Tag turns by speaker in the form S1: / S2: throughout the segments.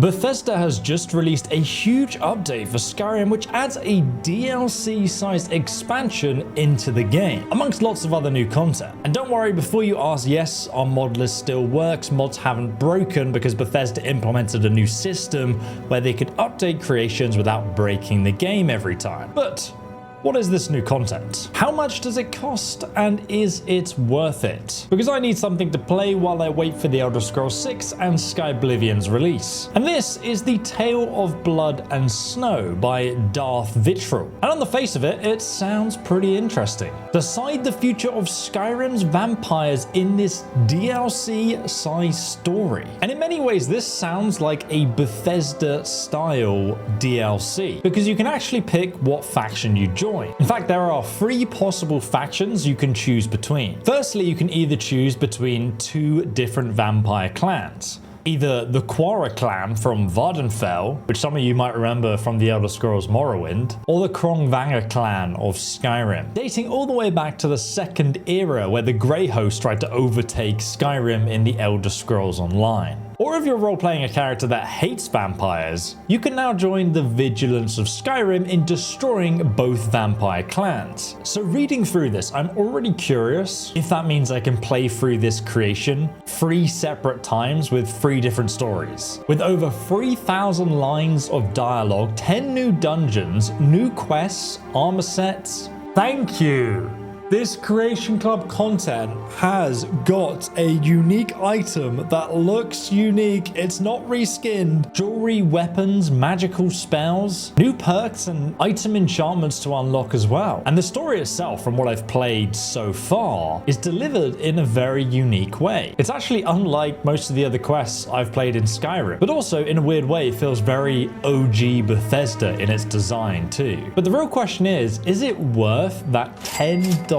S1: Bethesda has just released a huge update for Skyrim which adds a DLC-sized expansion into the game, amongst lots of other new content. And don't worry, before you ask, yes, our mod list still works, mods haven't broken because Bethesda implemented a new system where they could update creations without breaking the game every time. But what is this new content? How much does it cost, and is it worth it? Because I need something to play while I wait for the Elder Scrolls 6 and Skyblivion's release. And this is the Tale of Blood and Snow by DarthVitrial. And on the face of it, it sounds pretty interesting. Decide the future of Skyrim's vampires in this DLC-sized story. And in many ways, this sounds like a Bethesda-style DLC, because you can actually pick what faction you join. In fact, there are 3 possible factions you can choose between. Firstly, you can either choose between 2 different vampire clans. Either the Quara clan from Vvardenfell, which some of you might remember from the Elder Scrolls Morrowind, or the Krongvanger clan of Skyrim, dating all the way back to the Second Era where the Grey Host tried to overtake Skyrim in the Elder Scrolls Online. Or if you're role-playing a character that hates vampires, you can now join the Vigilance of Skyrim in destroying both vampire clans. So reading through this, I'm already curious if that means I can play through this creation 3 separate times with 3 different stories. With over 3,000 lines of dialogue, 10 new dungeons, new quests, armor sets. Thank you! This Creation Club content has got a unique item that looks unique. It's not reskinned. Jewelry, weapons, magical spells, new perks and item enchantments to unlock as well. And the story itself, from what I've played so far, is delivered in a very unique way. It's actually unlike most of the other quests I've played in Skyrim, but also in a weird way it feels very OG Bethesda in its design too. But the real question is it worth that $10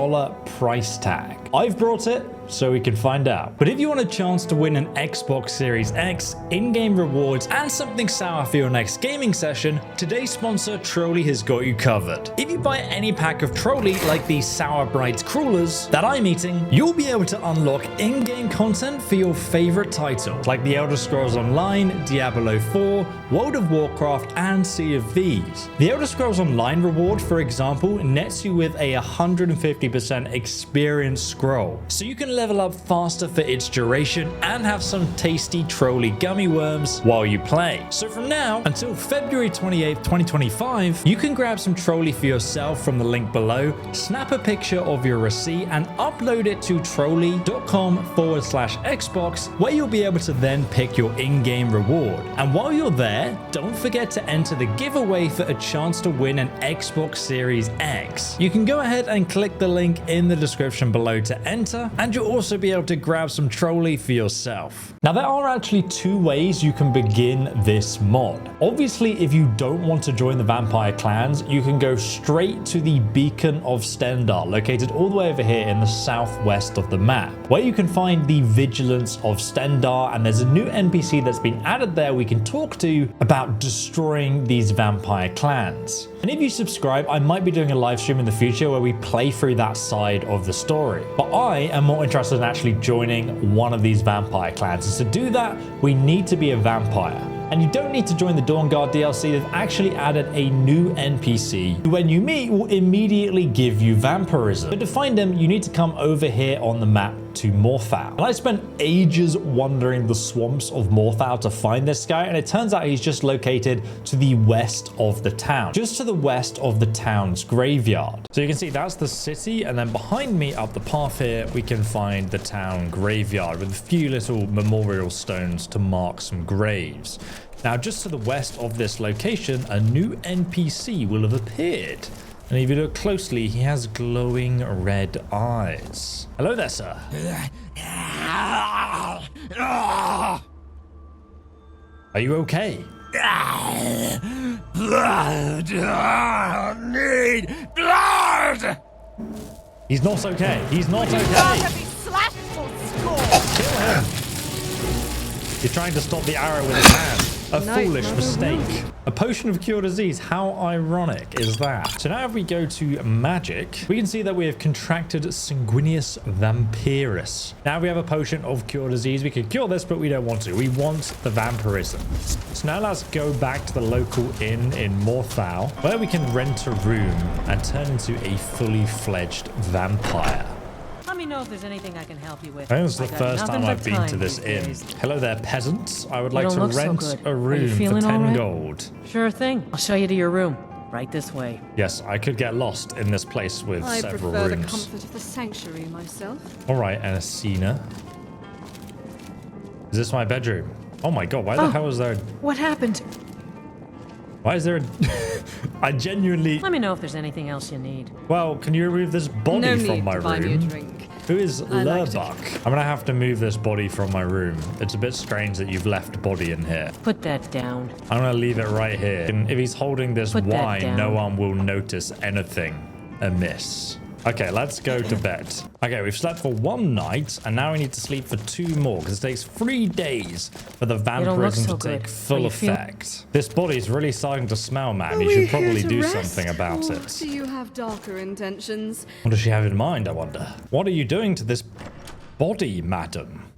S1: price tag? I've brought it, so we can find out. But if you want a chance to win an Xbox Series X, in-game rewards, and something sour for your next gaming session, today's sponsor Trolley has got you covered. If you buy any pack of Trolley, like these Sour Bright Crawlers that I'm eating, you'll be able to unlock in-game content for your favorite titles, like the Elder Scrolls Online, Diablo 4, World of Warcraft, and Sea of Thieves. The Elder Scrolls Online reward, for example, nets you with a 150% experience scroll, so you can level up faster for its duration and have some tasty Trolley gummy worms while you play. So from now until February 28th, 2025, you can grab some Trolley for yourself from the link below, snap a picture of your receipt and upload it to trolley.com/Xbox, where you'll be able to then pick your in-game reward. And while you're there, don't forget to enter the giveaway for a chance to win an Xbox Series X. You can go ahead and click the link in the description below to enter, and you'll also be able to grab some Trolley for yourself. Now, there are actually 2 ways you can begin this mod. Obviously, if you don't want to join the vampire clans, you can go straight to the Beacon of Stendarr, located all the way over here in the southwest of the map, where you can find the Vigilance of Stendarr, and there's a new NPC that's been added there we can talk to about destroying these vampire clans. And if you subscribe, I might be doing a live stream in the future where we play through that side of the story. But I am more interested in actually joining one of these vampire clans. And to do that, we need to be a vampire. And you don't need to join the Dawnguard DLC. They've actually added a new NPC who, when you meet, will immediately give you vampirism. But to find him, you need to come over here on the map to Morthal. And I spent ages wandering the swamps of Morthal to find this guy, and it turns out he's just located to the west of the town, just to the west of the town's graveyard. So you can see that's the city, and then behind me up the path here, we can find the town graveyard with a few little memorial stones to mark some graves. Now, just to the west of this location, a new NPC will have appeared. And if you look closely, he has glowing red eyes. Hello there, sir. Are you okay?
S2: Blood! I need blood!
S1: He's not okay. He's not okay.
S2: Kill
S1: him. He's trying to stop the arrow with his hand. A foolish mistake. A potion of cure disease. How ironic is that? So now if we go to magic, we can see that we have contracted sanguineous vampiris. Now we have a potion of cure disease. We could cure this, but we don't want to. We want the vampirism. So now let's go back to the local inn in Morthal, where we can rent a room and turn into a fully fledged vampire.
S3: Let me know if there's anything I can help you with.
S1: I think this is the first time I've been to this inn. Hello there, peasants. I would like to rent a room for 10 gold.
S3: Sure thing. I'll show you to your room. Right this way.
S1: Yes, I could get lost in this place with several rooms.
S4: I prefer the comfort of the sanctuary myself.
S1: All right, Anacina. Is this my bedroom? Oh my god, why the hell is there...
S3: What happened?
S1: Why is there a... I genuinely...
S3: Let me know if there's anything else you need.
S1: Well, can you remove this body from my room? Who is Lurbuck? I'm going to have to move this body from my room. It's a bit strange that you've left body in here.
S3: Put that down.
S1: I'm going to leave it right here. And if he's holding this wine, no one will notice anything amiss. Okay, let's go to bed. Okay, we've slept for 1 night, and now we need to sleep for 2 more, because it takes 3 days for the vampirism to take full effect. This body's really starting to smell, man. You should probably do something about it.
S4: Do you have darker intentions?
S1: What does she have in mind, I wonder? What are you doing to this body, madam?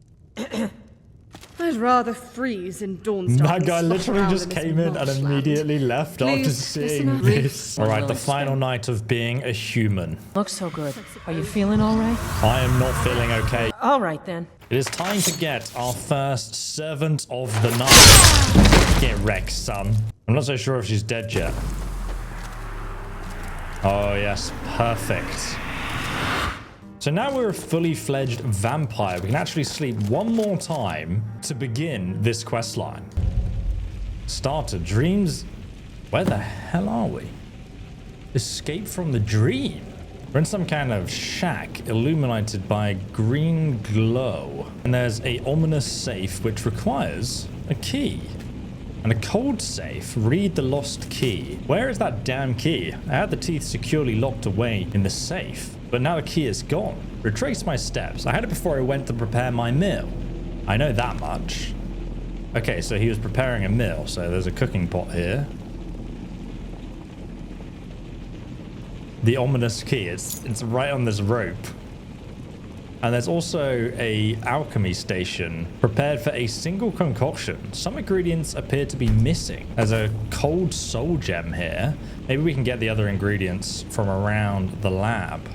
S4: I'd rather freeze in Dawnstar.
S1: That guy literally just came in and immediately left after seeing this. All right, the final night of being a human.
S3: Looks so good. Are you feeling all right?
S1: I am not feeling okay.
S3: All right, then.
S1: It is time to get our first servant of the night. Get wrecked, son. I'm not so sure if she's dead yet. Oh, yes. Perfect. So now we're a fully fledged vampire. We can actually sleep 1 more time to begin this quest line. Starter dreams. Where the hell are we? Escape from the dream. We're in some kind of shack illuminated by a green glow. And there's a ominous safe which requires a key. And a cold safe. Read the lost key. Where is that damn key? I had the teeth securely locked away in the safe. But now the key is gone. Retrace my steps. I had it before I went to prepare my meal. I know that much. Okay, so he was preparing a meal. So there's a cooking pot here. The ominous key. It's right on this rope. And there's also a alchemy station prepared for a single concoction. Some ingredients appear to be missing. There's a cold soul gem here. Maybe we can get the other ingredients from around the lab.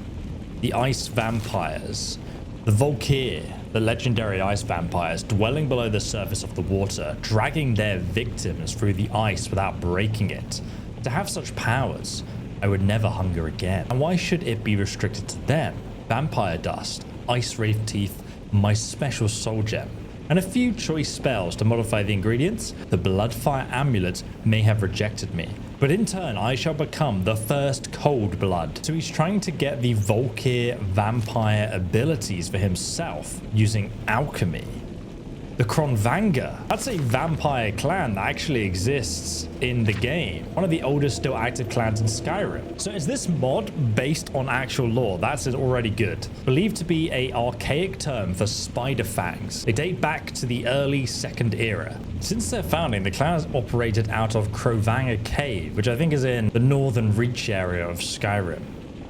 S1: The ice vampires. The Volkir, the legendary ice vampires, dwelling below the surface of the water, dragging their victims through the ice without breaking it. To have such powers, I would never hunger again. And why should it be restricted to them? Vampire dust, ice wraith teeth, my special soul gem, and a few choice spells to modify the ingredients. The Bloodfire Amulet may have rejected me, but in turn I shall become the first Coldblood. So he's trying to get the Volkir vampire abilities for himself using alchemy. The Kronvanga. That's a vampire clan that actually exists in the game. One of the oldest still active clans in Skyrim. So is this mod based on actual lore? That's already good. Believed to be an archaic term for spider fangs. They date back to the early Second Era. Since their founding, the clan has operated out of Kronvanga Cave, which I think is in the northern reach area of Skyrim.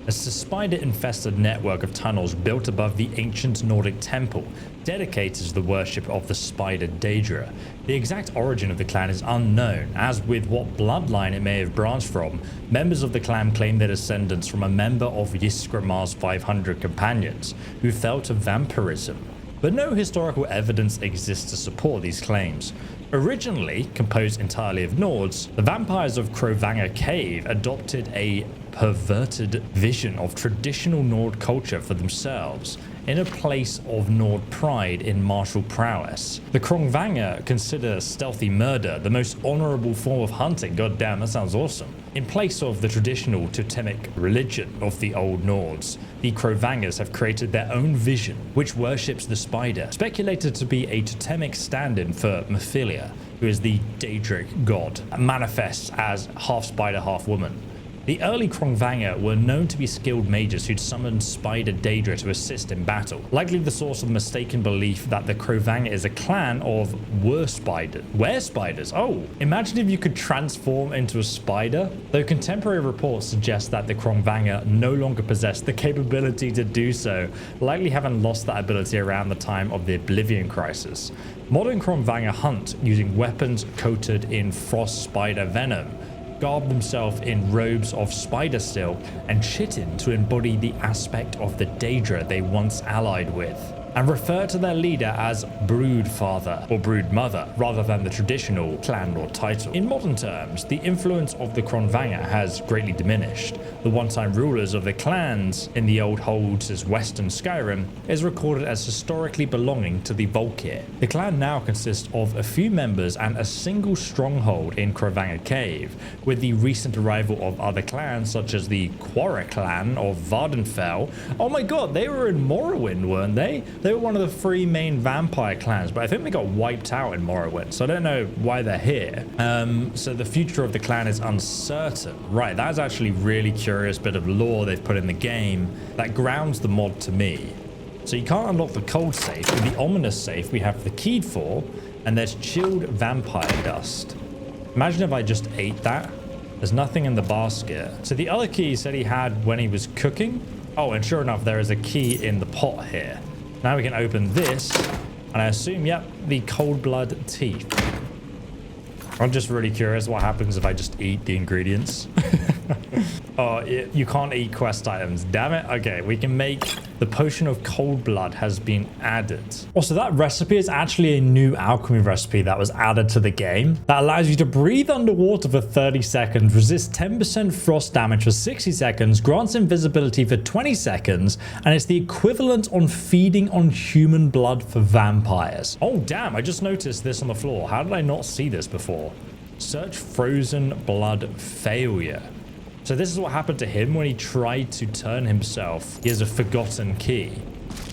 S1: It's a spider-infested network of tunnels built above the ancient Nordic temple, dedicated to the worship of the spider Daedra. The exact origin of the clan is unknown, as with what bloodline it may have branched from. Members of the clan claim their descendants from a member of Yskrimar's 500 companions, who fell to vampirism. But no historical evidence exists to support these claims. Originally composed entirely of Nords, the vampires of Kronvanga Cave adopted a perverted vision of traditional Nord culture for themselves, in a place of Nord pride in martial prowess. The Kronvanga consider stealthy murder the most honorable form of hunting. God damn, that sounds awesome. In place of the traditional totemic religion of the old Nords, the Kronvangas have created their own vision, which worships the spider, speculated to be a totemic stand-in for Mephilia, who is the Daedric god, manifests as half spider, half woman. The early Krongvanger were known to be skilled mages who'd summoned Spider Daedra to assist in battle, likely the source of mistaken belief that the Krongvanger is a clan of were-spiders. Oh, imagine if you could transform into a spider. Though contemporary reports suggest that the Krongvanger no longer possess the capability to do so, likely having lost that ability around the time of the Oblivion Crisis. Modern Krongvanger hunt using weapons coated in frost spider venom, garb themselves in robes of spider silk, and chitin to embody the aspect of the Daedra they once allied with, and refer to their leader as Broodfather or Broodmother rather than the traditional clan lord title. In modern terms, the influence of the Krongvanger has greatly diminished. The one-time rulers of the clans in the old holds as Western Skyrim is recorded as historically belonging to the Volkir. The clan now consists of a few members and a single stronghold in Krongvanger Cave, with the recent arrival of other clans such as the Quora clan of Vardenfell. Oh my god, they were in Morrowind, weren't they? They were one of the 3 main vampire clans, but I think they got wiped out in Morrowind, so I don't know why they're here. So the future of the clan is uncertain. Right, that's actually really curious bit of lore they've put in the game that grounds the mod to me. So you can't unlock the cold safe, but the ominous safe we have the key for, and there's chilled vampire dust. Imagine if I just ate that. There's nothing in the basket. So the other key he said he had when he was cooking. Oh, and sure enough, there is a key in the pot here. Now we can open this, and I assume, yep, the Coldblood teeth. I'm just really curious what happens if I just eat the ingredients. Oh, you can't eat quest items. Damn it. Okay, we can make the potion of Coldblood has been added. Also, that recipe is actually a new alchemy recipe that was added to the game that allows you to breathe underwater for 30 seconds, resist 10% frost damage for 60 seconds, grants invisibility for 20 seconds, and it's the equivalent on feeding on human blood for vampires. Oh, damn. I just noticed this on the floor. How did I not see this before? Search frozen blood failure. So this is what happened to him when he tried to turn himself. He has a forgotten key.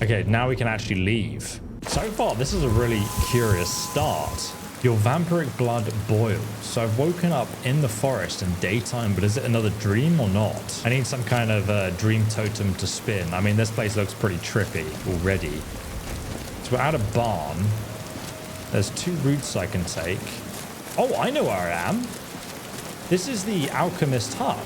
S1: Okay, now we can actually leave. So far, this is a really curious start. Your vampiric blood boils. So I've woken up in the forest in daytime, but is it another dream or not? I need some kind of dream totem to spin. I mean, this place looks pretty trippy already. So we're at a barn. There's 2 routes I can take. Oh, I know where I am. This is the Alchemist Hut,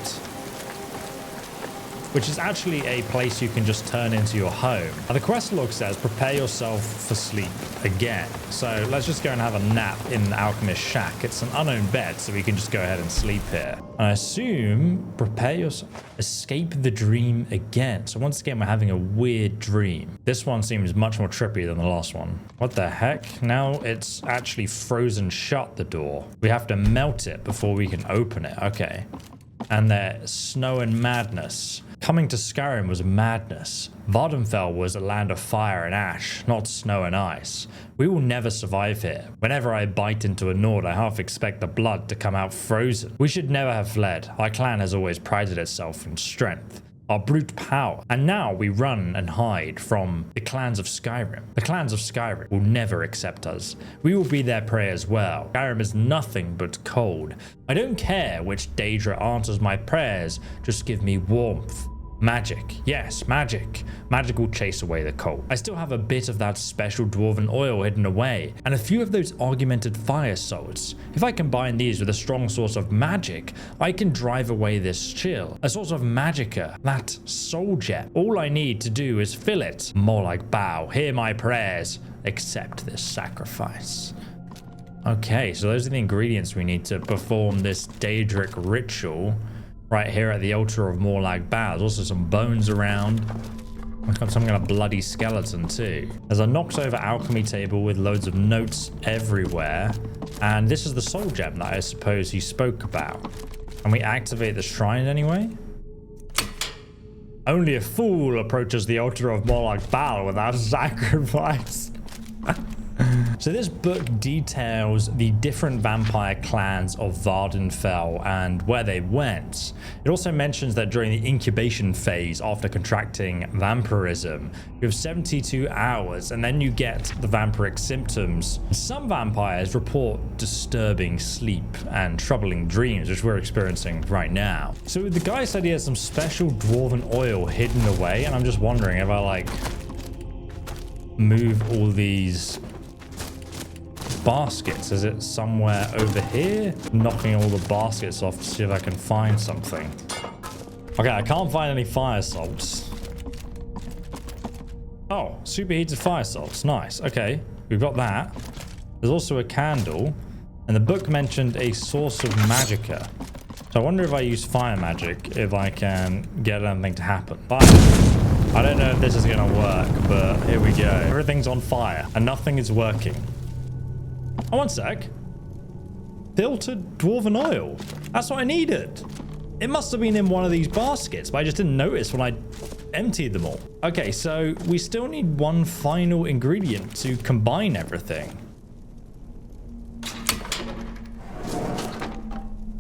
S1: which is actually a place you can just turn into your home. Now, the quest log says prepare yourself for sleep again. So let's just go and have a nap in the Alchemist Shack. It's an unowned bed, so we can just go ahead and sleep here. And I assume prepare yourself, escape the dream again. So once again, we're having a weird dream. This one seems much more trippy than the last one. What the heck? Now it's actually frozen shut, the door. We have to melt it before we can open it. Okay. And there's snow and madness. Coming to Skyrim was madness. Vardenfell was a land of fire and ash, not snow and ice. We will never survive here. Whenever I bite into a Nord, I half expect the blood to come out frozen. We should never have fled. Our clan has always prided itself in strength, our brute power, and now we run and hide from the clans of Skyrim. The clans of Skyrim will never accept us. We will be their prey as well. Skyrim is nothing but cold. I don't care which Daedra answers my prayers, just give me warmth. Magic. Yes, magic. Magic will chase away the cold. I still have a bit of that special dwarven oil hidden away, and a few of those augmented fire salts. If I combine these with a strong source of magic, I can drive away this chill. A source of magicka, that soul gem. All I need to do is fill it. More like bow, hear my prayers, accept this sacrifice. Okay, so those are the ingredients we need to perform this Daedric ritual. Right here at the altar of Morlag Bow. There's also some bones around. I've got some kind of bloody skeleton too. There's a knocked over alchemy table with loads of notes everywhere. And this is the soul gem that I suppose he spoke about. Can we activate the shrine anyway? Only a fool approaches the altar of Morlag Bow without sacrifice. So this book details the different vampire clans of Vardenfell and where they went. It also mentions that during the incubation phase after contracting vampirism, you have 72 hours and then you get the vampiric symptoms. Some vampires report disturbing sleep and troubling dreams, which we're experiencing right now. So the guy said he has some special dwarven oil hidden away, and I'm just wondering if I like move all these baskets. Is it somewhere over here? Knocking all the baskets off to see if I can find something. Okay, I can't find any fire salts. Oh, superheated fire salts. Nice. Okay, we've got that. There's also a candle, and the book mentioned a source of magicka. So I wonder if I use fire magic, if I can get anything to happen. Fire. I don't know if this is gonna work, but here we go. Everything's on fire and nothing is working. Oh, one sec. Filtered dwarven oil. That's what I needed. It must have been in one of these baskets, but I just didn't notice when I emptied them all. Okay, so we still need one final ingredient to combine everything.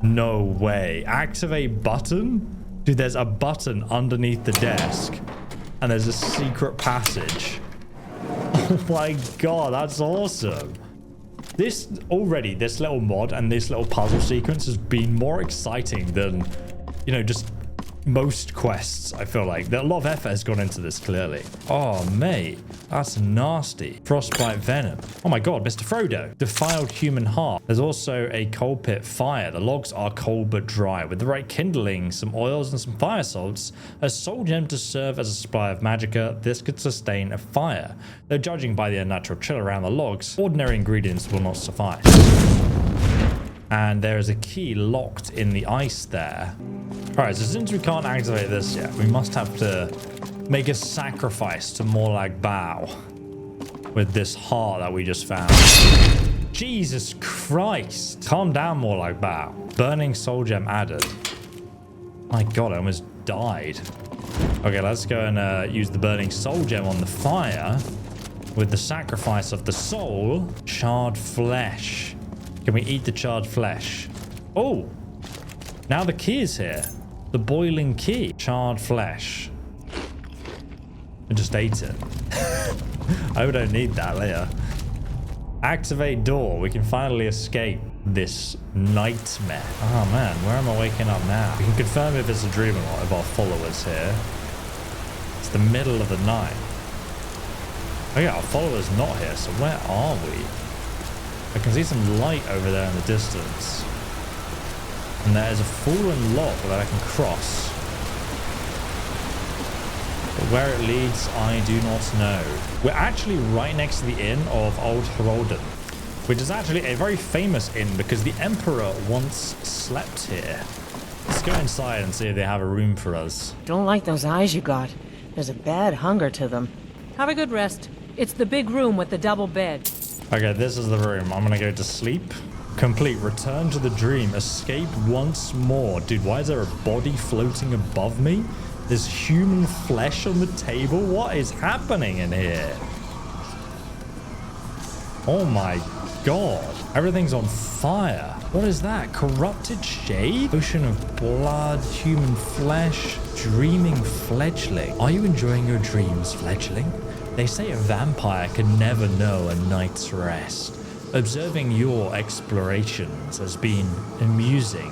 S1: No way. Activate button? Dude, there's a button underneath the desk and there's a secret passage. Oh my god, that's awesome. This little mod and this little puzzle sequence has been more exciting than, you know, just most quests. I feel like a lot of effort has gone into this, clearly. Oh mate, that's nasty. Frostbite venom. Oh my god, Mr. Frodo. Defiled human heart. There's also a coal pit fire. The logs are cold but dry. With the right kindling, some oils and some fire salts, a soul gem to serve as a supply of magicka, this could sustain a fire. Though judging by the unnatural chill around the logs, ordinary ingredients will not suffice. And there is a key locked in the ice there. All right, so since we can't activate this yet, we must have to make a sacrifice to Morlag Bow with this heart that we just found. Jesus Christ. Calm down, Morlag Bow. Burning soul gem added. My god, I almost died. Okay, let's go and use the burning soul gem on the fire with the sacrifice of the soul. Charred flesh. Can we eat the charred flesh? Oh, now the key is here. The boiling key. Charred flesh. I just ate it. I don't need that later. Activate door. We can finally escape this nightmare. Oh man, where am I waking up now? We can confirm if it's a dream or not of our followers here. It's the middle of the night. Oh yeah, our follower's not here, so where are we? I can see some light over there in the distance. And there is a fallen log that I can cross. But where it leads, I do not know. We're actually right next to the inn of Old Herolden, which is actually a very famous inn because the Emperor once slept here. Let's go inside and see if they have a room for us.
S3: Don't like those eyes you got. There's a bad hunger to them. Have a good rest. It's the big room with the double bed.
S1: Okay, this is the room. I'm gonna go to sleep. Complete. Return to the dream. Escape once more. Dude, why is there a body floating above me? There's human flesh on the table? What is happening in here? Oh my god. Everything's on fire. What is that? Corrupted shade? Ocean of blood, human flesh, dreaming fledgling. Are you enjoying your dreams, fledgling? They say a vampire can never know a night's rest. Observing your explorations has been amusing.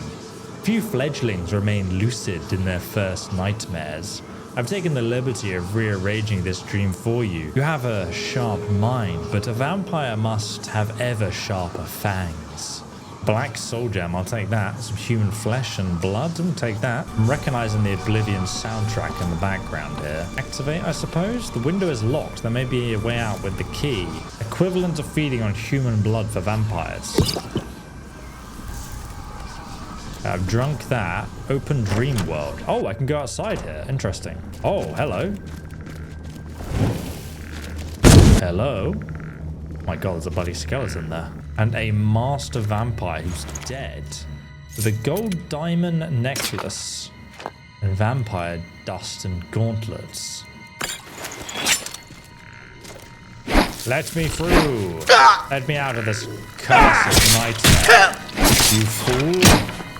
S1: Few fledglings remain lucid in their first nightmares. I've taken the liberty of rearranging this dream for you. You have a sharp mind, but a vampire must have ever sharper fangs. Black soul gem, I'll take that. Some human flesh and blood, I'll take that. I'm recognizing the Oblivion soundtrack in the background here. Activate, I suppose? The window is locked. There may be a way out with the key. Equivalent to feeding on human blood for vampires. I've drunk that. Open dream world. Oh, I can go outside here. Interesting. Oh, hello. Hello. Oh my god, there's a bloody skeleton there. And a master vampire who's dead. With a gold diamond necklace. And vampire dust and gauntlets. Let me through. Let me out of this cursed nightmare. You fool.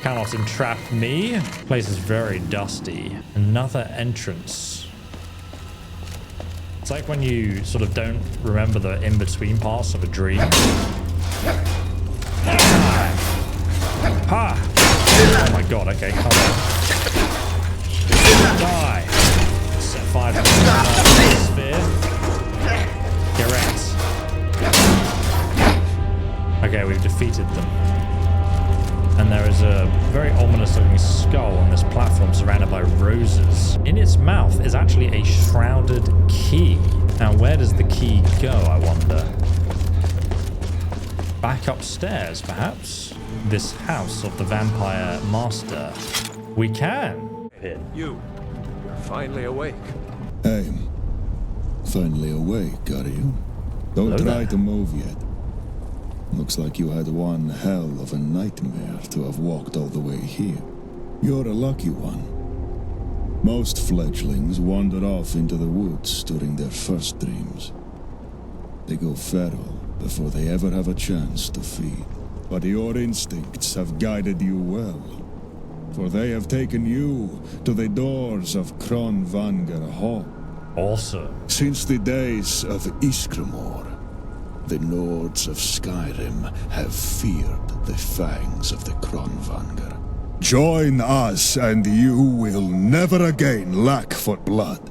S1: Cannot entrap me. This place is very dusty. Another entrance. It's like when you sort of don't remember the in-between parts of a dream. Ha! Oh my god, okay, come on. Die! Set fire to the sphere. Get wrecked. Okay, we've defeated them. And there is a very ominous looking skull on this platform surrounded by roses. In its mouth is actually a shrouded key. Now, where does the key go, I wonder? Back upstairs, perhaps? This house of the vampire master. We can.
S2: You're finally awake.
S5: Hey, finally awake, are you? Don't try to move yet. Looks like you had one hell of a nightmare to have walked all the way here. You're a lucky one. Most fledglings wander off into the woods during their first dreams. They go feral before they ever have a chance to feed. But your instincts have guided you well, for they have taken you to the doors of Kronvanger Hall.
S1: Awesome.
S5: Since the days of Iskramor, the Nords of Skyrim have feared the fangs of the Kronvanger. Join us and you will never again lack for blood.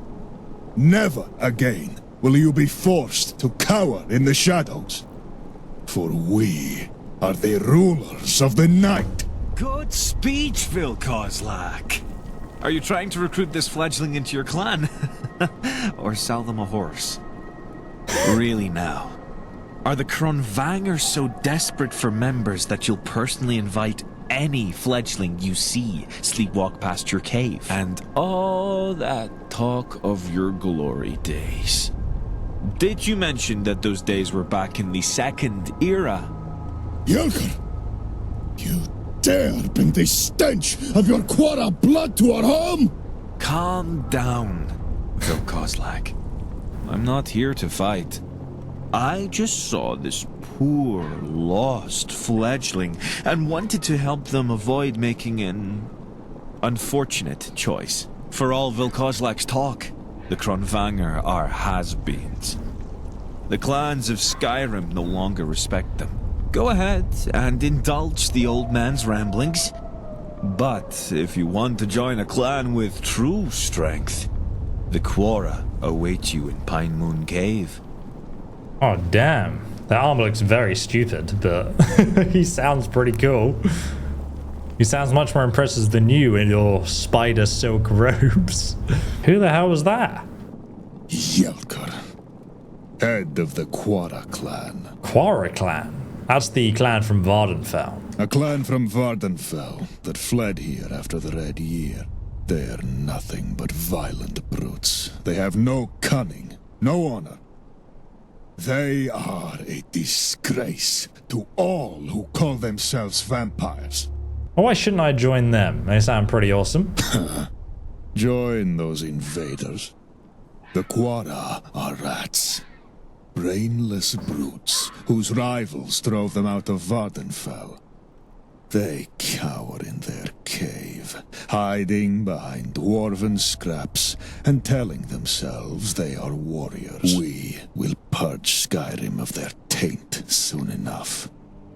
S5: Never again will you be forced to cower in the shadows. For we are the rulers of the night.
S6: Good speech, Vilkozlak. Are you trying to recruit this fledgling into your clan? Or sell them a horse? Really now? Are the Kronvanger so desperate for members that you'll personally invite any fledgling you see sleepwalk past your cave? And all that talk of your glory days. Did you mention that those days were back in the Second Era?
S5: Yelker, you dare bring the stench of your Quara blood to our home?
S6: Calm down, Vilkozlak. I'm not here to fight. I just saw this poor, lost fledgling and wanted to help them avoid making an unfortunate choice. For all Vilkozlak's talk, the Kronvanger are has-beens. The clans of Skyrim no longer respect them. Go ahead and indulge the old man's ramblings. But if you want to join a clan with true strength, the Quora await you in Pine Moon Cave.
S1: Oh, damn. That armor looks very stupid, but he sounds pretty cool. He sounds much more impressive than you in your spider silk robes. Who the hell was that?
S5: Yelker, head of the Quara clan.
S1: Quara clan? That's the clan from Vardenfell.
S5: A clan from Vardenfell that fled here after the Red Year. They're nothing but violent brutes. They have no cunning, no honor. They are a disgrace to all who call themselves vampires.
S1: Oh, why shouldn't I join them? They sound pretty awesome.
S5: Join those invaders. The Quara are rats. Brainless brutes whose rivals drove them out of Vardenfell. They cower in their cave, hiding behind dwarven scraps and telling themselves they are warriors. We will purge Skyrim of their taint soon enough.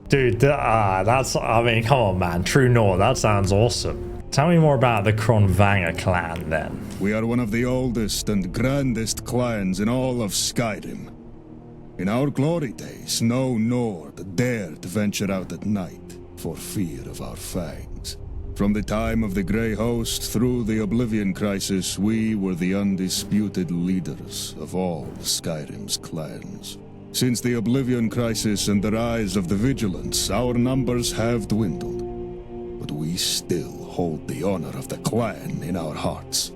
S1: Dude, that's, I mean, come on, man. True North, that sounds awesome. Tell me more about the Kronvanger clan, then.
S5: We are one of the oldest and grandest clans in all of Skyrim. In our glory days, no Nord dared venture out at night for fear of our fangs. From the time of the Grey Host through the Oblivion Crisis, we were the undisputed leaders of all Skyrim's clans. Since the Oblivion Crisis and the rise of the Vigilance, our numbers have dwindled. But we still hold the honor of the clan in our hearts.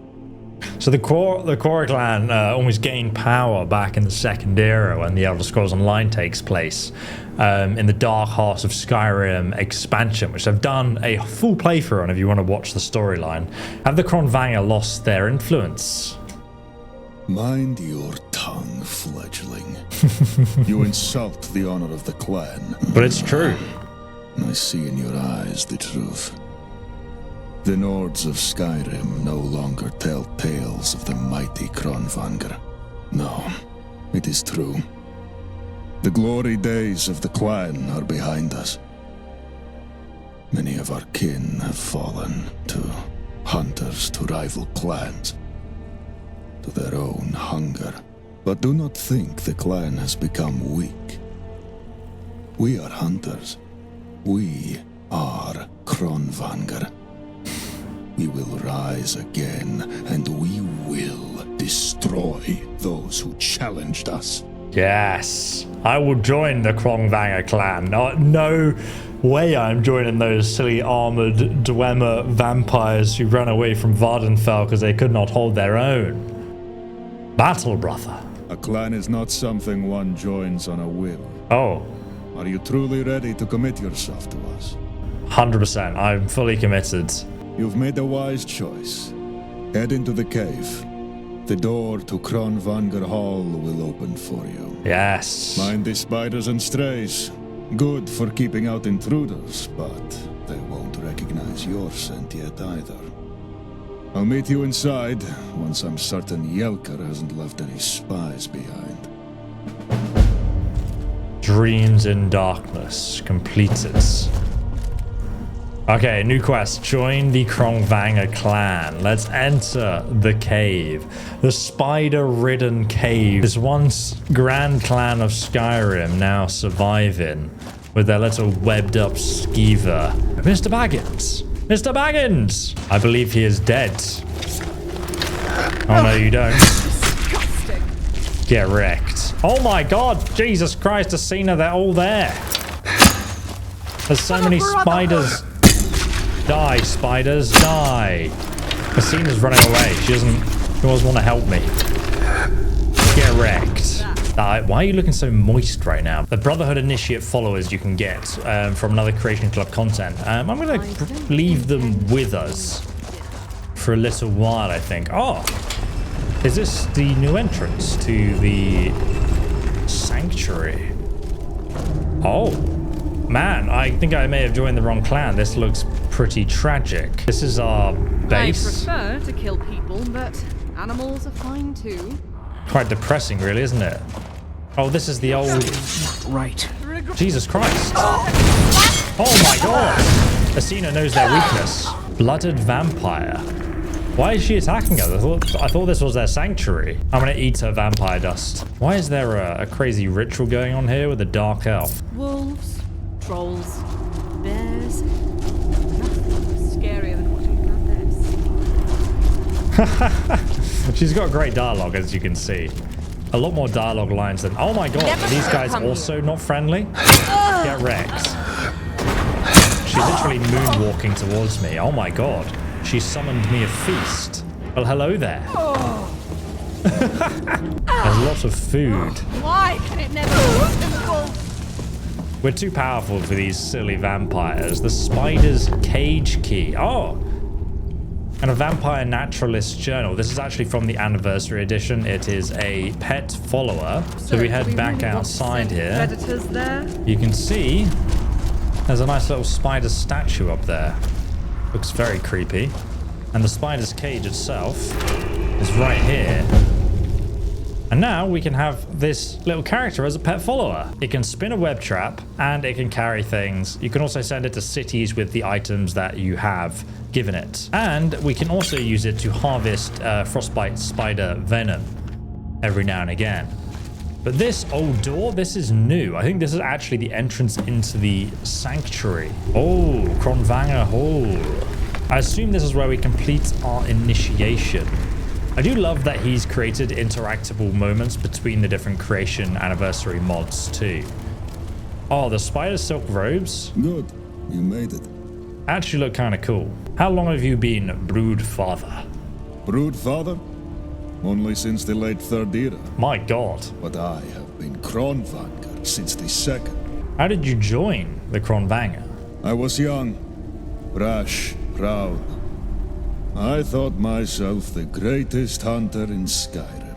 S1: So the Quora clan almost gained power back in the Second Era when the Elder Scrolls Online takes place in the Dark Heart of Skyrim expansion, which I've done a full playthrough on if you want to watch the storyline. Have the Kronvanger lost their influence?
S5: Mind your tongue, fledgling. You insult the honor of the clan.
S1: But it's true.
S5: I see in your eyes the truth. The Nords of Skyrim no longer tell tales of the mighty Kronvanger. No, it is true. The glory days of the clan are behind us. Many of our kin have fallen to hunters, to rival clans, to their own hunger. But do not think the clan has become weak. We are hunters. We are Kronvanger. We will rise again, and we will destroy those who challenged us.
S1: Yes, I will join the Kronvanger clan. No way I'm joining those silly armored Dwemer vampires who ran away from Vardenfell because they could not hold their own. Battle, brother.
S5: A clan is not something one joins on a whim.
S1: Oh.
S5: Are you truly ready to commit yourself to us?
S1: 100%. I'm fully committed.
S5: You've made a wise choice. Head into the cave. The door to Kronvanger Hall will open for you.
S1: Yes.
S5: Mind the spiders and strays. Good for keeping out intruders, but they won't recognize your scent yet either. I'll meet you inside once I'm certain Yelker hasn't left any spies behind.
S1: Dreams in Darkness completed. Okay, new quest. Join the Kronvanger clan. Let's enter the cave. The spider-ridden cave. This once grand clan of Skyrim now surviving with their little webbed-up skeever. Mr. Baggins! Mr. Baggins! I believe he is dead. Oh, no, you don't.
S4: Disgusting.
S1: Get wrecked. Oh my god! Jesus Christ, Asina, they're all there. There's so many spiders. Die, spiders, die. Asina's running away. She doesn't want to help me. Get wrecked. Why are you looking so moist right now? The Brotherhood Initiate followers you can get from another Creation Club content. I'm going to leave them with us for a little while, I think. Oh, is this the new entrance to the Sanctuary? Oh, man, I think I may have joined the wrong clan. This looks pretty tragic. This is our base.
S4: I prefer to kill people, but animals are fine too.
S1: Quite depressing, really, isn't it? Oh, this is the old...
S3: Right.
S1: Jesus Christ. Oh my god. Asina knows their weakness. Blooded vampire. Why is she attacking us? I thought this was their sanctuary. I'm gonna eat her vampire dust. Why is there a crazy ritual going on here with a dark elf?
S4: Wolves, trolls, bears. Nothing scarier than watching this.
S1: She's got great dialogue, as you can see. A lot more dialogue lines than... Oh my god, are these guys also not friendly? Get wrecked. She's literally moonwalking towards me. Oh my god. She summoned me a feast. Well, hello there. There's lots of food.
S4: Why can it never be simple?
S1: We're too powerful for these silly vampires. The spider's cage key. Oh! And a vampire naturalist journal. This is actually from the anniversary edition. It is a pet follower. So we head back outside here.
S4: Predators there.
S1: You can see there's a nice little spider statue up there. Looks very creepy. And the spider's cage itself is right here. And now we can have this little character as a pet follower. It can spin a web trap and it can carry things. You can also send it to cities with the items that you have given it. And we can also use it to harvest frostbite spider venom every now and again. But this old door, this is new. I think this is actually the entrance into the sanctuary. Oh, Kronvanger Hall. I assume this is where we complete our initiation. I do love that he's created interactable moments between the different creation anniversary mods too. Oh, the spider silk robes.
S5: Good, you made it.
S1: Actually look kind of cool. How long have you been brood father?
S5: Brood father? Only since the late Third Era.
S1: My god.
S5: But I have been Kronvanger since the Second.
S1: How did you join the Kronvanger?
S5: I was young, rash, proud. I thought myself the greatest hunter in Skyrim.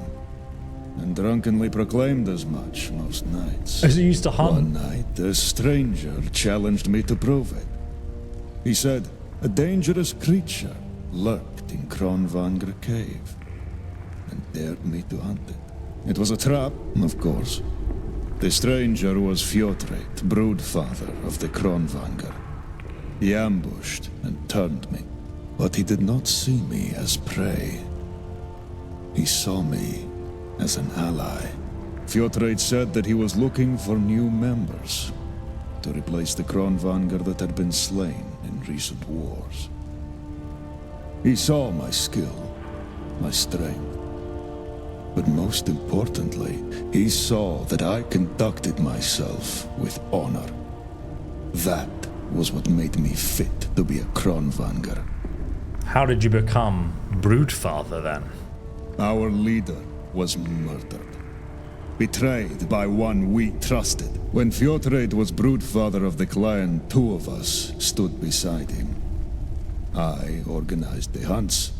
S5: and drunkenly proclaimed as much most nights.
S1: As he used to hunt.
S5: One night, a stranger challenged me to prove it. He said a dangerous creature lurked in Kronvanger Cave, and dared me to hunt it. It was a trap, of course. The stranger was Fjotred, broodfather of the Kronvanger. He ambushed and turned me, but he did not see me as prey. He saw me as an ally. Fjotred said that he was looking for new members to replace the Kronvanger that had been slain in recent wars. He saw my skill, my strength, but most importantly, he saw that I conducted myself with honor. That was what made me fit to be a Kronvanger.
S1: How did you become Broodfather then?
S5: Our leader was murdered. Betrayed by one we trusted. When Fjotred was broodfather of the clan, 2 of us stood beside him. I organized the hunts,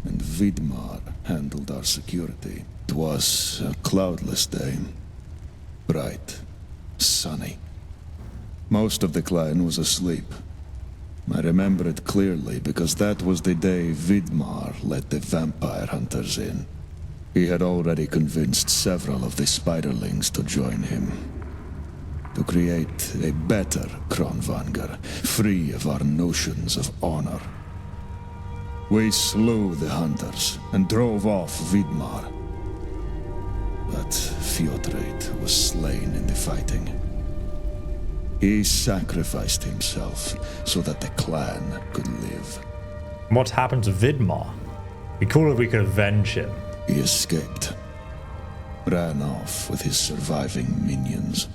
S5: and Vidmar handled our security. It was a cloudless day. Bright, sunny. Most of the clan was asleep. I remember it clearly because that was the day Vidmar let the vampire hunters in. He had already convinced several of the spiderlings to join him. To create a better Kronvanger, free of our notions of honor. We slew the hunters and drove off Vidmar. But Fjotred was slain in the fighting. He sacrificed himself so that the clan could live.
S1: What happened to Vidmar? Be cool if we could avenge him.
S5: He escaped. Ran off with his surviving minions.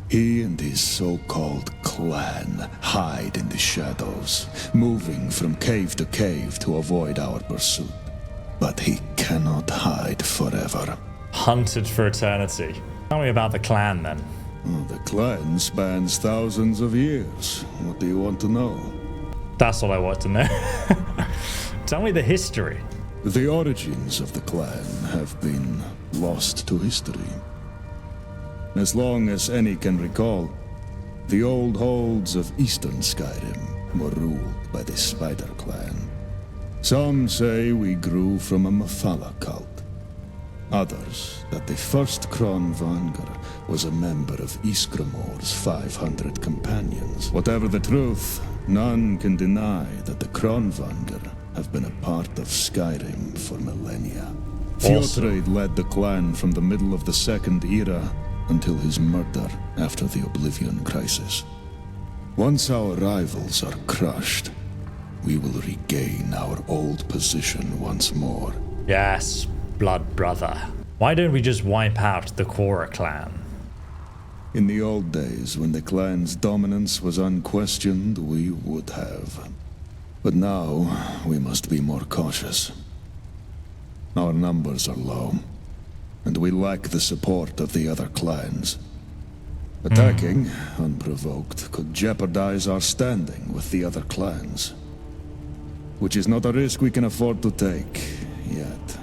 S5: He and his so-called clan hide in the shadows, moving from cave to cave to avoid our pursuit. But he cannot hide forever.
S1: Hunted for eternity. Tell me about the clan then.
S5: The clan spans thousands of years. What do you want to know?
S1: That's all I want to know. Tell me the history.
S5: The origins of the clan have been lost to history. As long as any can recall, the old holds of eastern Skyrim were ruled by the Spider Clan. Some say we grew from a Mephala cult. Others, that the first Kronvanger was a member of Iskramor's 500 companions. Whatever the truth, none can deny that the Kronvanger have been a part of Skyrim for millennia. Fjotred led the clan from the middle of the Second Era until his murder after the Oblivion Crisis. Once our rivals are crushed, we will regain our old position once more.
S1: Yes, blood brother. Why don't we just wipe out the Quora clan?
S5: In the old days, when the clan's dominance was unquestioned, we would have. But now, we must be more cautious. Our numbers are low, and we lack the support of the other clans. Attacking, unprovoked, could jeopardize our standing with the other clans. Which is not a risk we can afford to take, yet.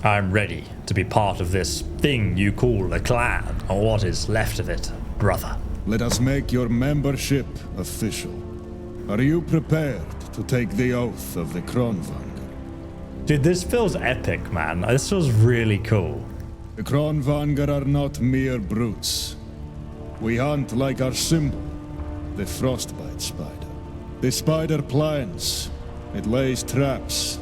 S1: I'm ready to be part of this thing you call a clan, or what is left of it, brother.
S5: Let us make your membership official. Are you prepared to take the oath of the Kronvanger?
S1: Dude, this feels epic, man. This feels really cool.
S5: The Kronvanger are not mere brutes. We hunt like our symbol, the frostbite spider. The spider plants, it lays traps,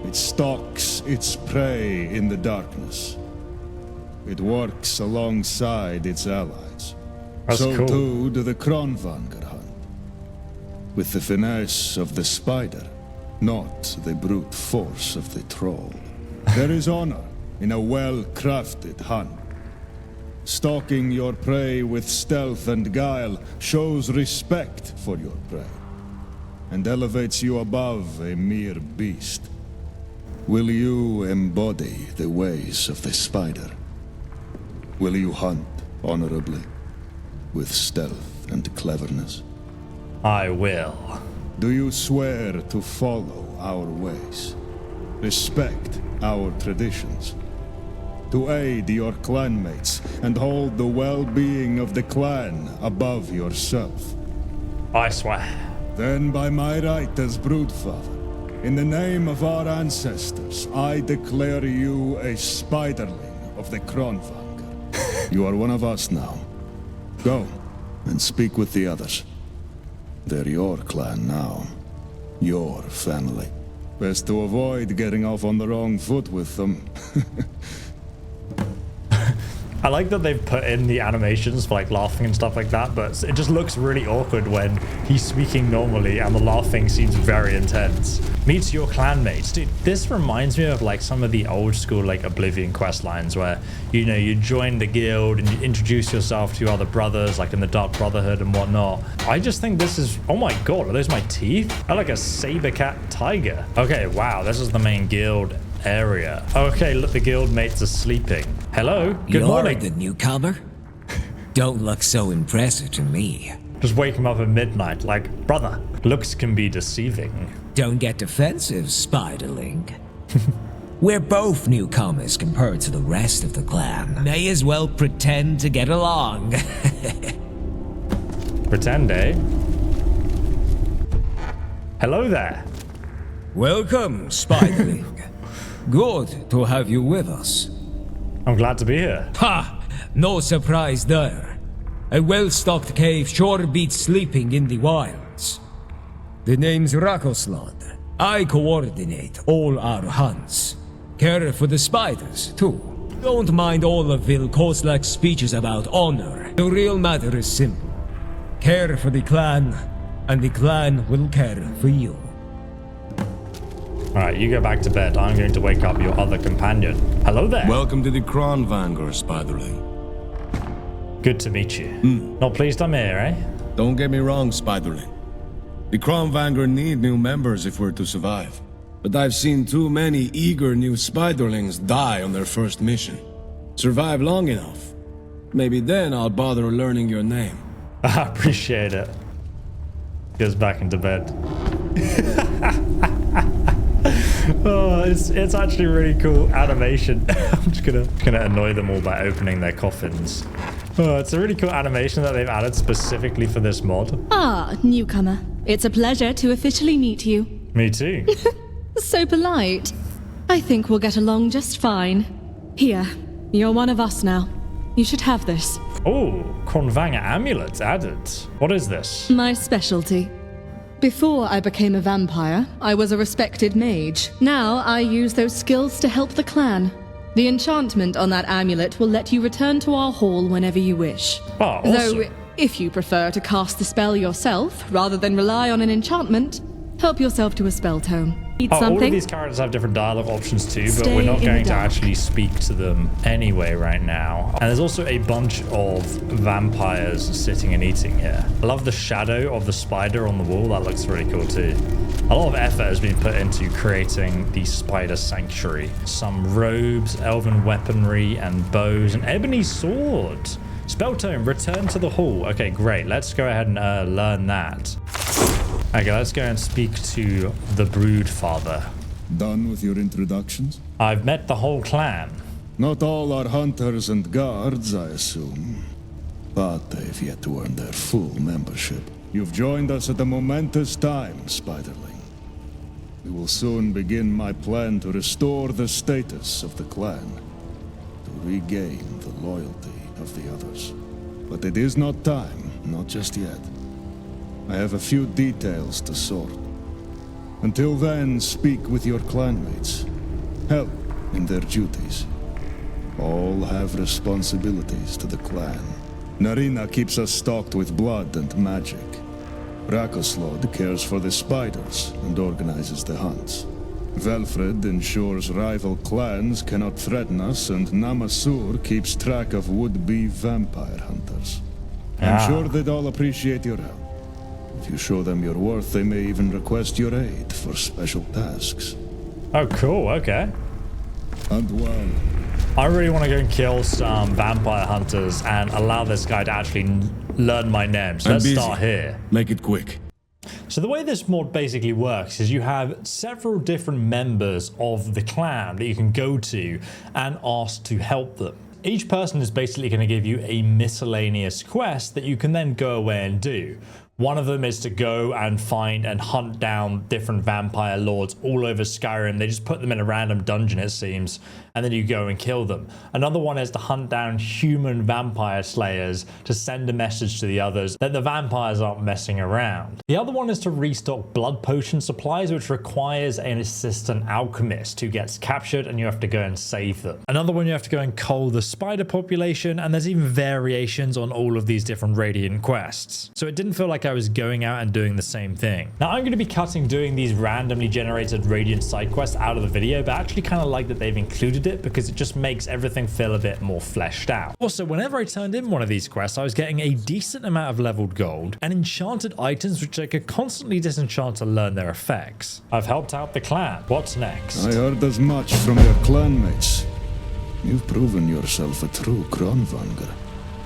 S5: it stalks its prey in the darkness. It works alongside its allies.
S1: That's
S5: so
S1: cool.
S5: too do the Kronvanger hunt. With the finesse of the spider, not the brute force of the troll. There is honor in a well-crafted hunt. Stalking your prey with stealth and guile shows respect for your prey, and elevates you above a mere beast. Will you embody the ways of the spider? Will you hunt honorably, with stealth and cleverness?
S1: I will.
S5: Do you swear to follow our ways? Respect our traditions? to aid your clanmates and hold the well-being of the clan above yourself.
S1: I swear.
S5: Then by my right as Broodfather, in the name of our ancestors, I declare you a spiderling of the Kronvanger. You are one of us now. Go and speak with the others. They're your clan now. Your family. Best to avoid getting off on the wrong foot with them.
S1: I like that they've put in the animations for like laughing and stuff like that, but it just looks really awkward when he's speaking normally and the laughing seems very intense. Meet your clanmates. Dude, this reminds me of like some of the old school like Oblivion quest lines where, you know, you join the guild and you introduce yourself to your other brothers like in the Dark Brotherhood and whatnot. I just think this is, oh my god, are those my teeth? I like a saber cat tiger. Okay, wow, this is the main guild area. Okay, look, the guild mates are sleeping. Hello, good morning.
S7: You're the newcomer? Don't look so impressive to me.
S1: Just wake him up at midnight, like, brother, looks can be deceiving.
S7: Don't get defensive, Spiderling. We're both newcomers compared to the rest of the clan. May as well pretend to get along.
S1: Pretend, eh? Hello there.
S7: Welcome, Spiderling. Good to have you with us.
S1: I'm glad to be here.
S7: Ha! No surprise there. A well-stocked cave sure beats sleeping in the wilds. The name's Rakoslod. I coordinate all our hunts. Care for the spiders, too. Don't mind all of Vilkoslak's speeches about honor. The real matter is simple. Care for the clan, and the clan will care for you.
S1: Alright, you go back to bed. I'm going to wake up your other companion. Hello there.
S8: Welcome to the Kronvanger, Spiderling.
S1: Good to meet you. Not pleased I'm here, eh?
S8: Don't get me wrong, Spiderling. The Kronvanger need new members if we're to survive. But I've seen too many eager new Spiderlings die on their first mission. Survive long enough. Maybe then I'll bother learning your name.
S1: I appreciate it. Goes back into bed. Oh, it's actually really cool animation. I'm just gonna annoy them all by opening their coffins. Oh, it's a really cool animation that they've added specifically for this mod.
S9: Ah, newcomer. It's a pleasure to officially meet you.
S1: Me too.
S9: So polite. I think we'll get along just fine. Here, you're one of us now. You should have this.
S1: Oh, Kronvanger Amulet added. What is this?
S9: My specialty. Before I became a vampire, I was a respected mage. Now I use those skills to help the clan. The enchantment on that amulet will let you return to our hall whenever you wish.
S1: Oh, awesome.
S9: Though, if you prefer to cast the spell yourself, rather than rely on an enchantment, help yourself to a spell tome. Need
S1: All of
S9: something?
S1: these characters have different dialogue options too, but
S9: Stay
S1: we're not
S9: in
S1: going
S9: the
S1: to
S9: dark.
S1: actually speak to them anyway right now. And there's also a bunch of vampires sitting and eating here. I love the shadow of the spider on the wall. That looks really cool too. A lot of effort has been put into creating the spider sanctuary. Some robes, elven weaponry, and bows, an ebony sword. Spell tome, return to the hall. Okay, great. Let's go ahead and learn that. Okay, let's go and speak to the Broodfather.
S5: Done with your introductions?
S1: I've met the whole clan.
S5: Not all are hunters and guards, I assume. But they've yet to earn their full membership. You've joined us at a momentous time, Spiderling. We will soon begin my plan to restore the status of the clan, to regain the loyalty of the others. But it is not time, not just yet. I have a few details to sort. Until then, speak with your clanmates. Help in their duties. All have responsibilities to the clan. Narina keeps us stocked with blood and magic. Rakoslod cares for the spiders and organizes the hunts. Velfred ensures rival clans cannot threaten us, and Namasur keeps track of would-be vampire hunters. I'm sure they'd all appreciate your help. If you show them your worth, they may even request your aid for special tasks.
S1: Oh, cool. Okay.
S5: And well,
S1: I really want to go and kill some vampire hunters and allow this guy to actually learn my name. So
S8: I'm
S1: let's
S8: busy.
S1: start here.
S8: Make it quick.
S1: So the way this mod basically works is you have several different members of the clan that you can go to and ask to help them. Each person is basically going to give you a miscellaneous quest that you can then go away and do. One of them is to go and find and hunt down different vampire lords all over Skyrim. They just put them in a random dungeon, it seems, and then you go and kill them. Another one is to hunt down human vampire slayers to send a message to the others that the vampires aren't messing around. The other one is to restock blood potion supplies, which requires an assistant alchemist who gets captured and you have to go and save them. Another one, you have to go and cull the spider population, and there's even variations on all of these different Radiant quests. So it didn't feel like I was going out and doing the same thing. Now I'm going to be cutting doing these randomly generated Radiant side quests out of the video, but I actually kind of like that they've included it because it just makes everything feel a bit more fleshed out. Also, whenever I turned in one of these quests, I was getting a decent amount of leveled gold and enchanted items which I could constantly disenchant to learn their effects. I've helped out the clan. What's next?
S5: I heard as much from your clanmates. You've proven yourself a true Kronvanger.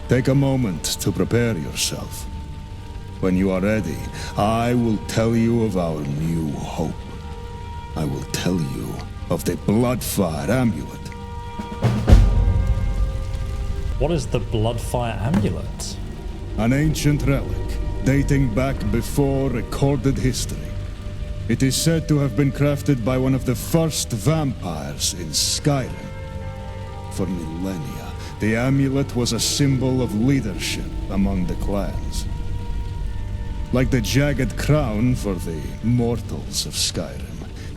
S5: Take a moment to prepare yourself. When you are ready, I will tell you of our new hope. I will tell you of the Bloodfire Amulet.
S1: What is the Bloodfire Amulet?
S5: An ancient relic, dating back before recorded history. It is said to have been crafted by one of the first vampires in Skyrim. For millennia, the amulet was a symbol of leadership among the clans. Like the jagged crown for the mortals of Skyrim,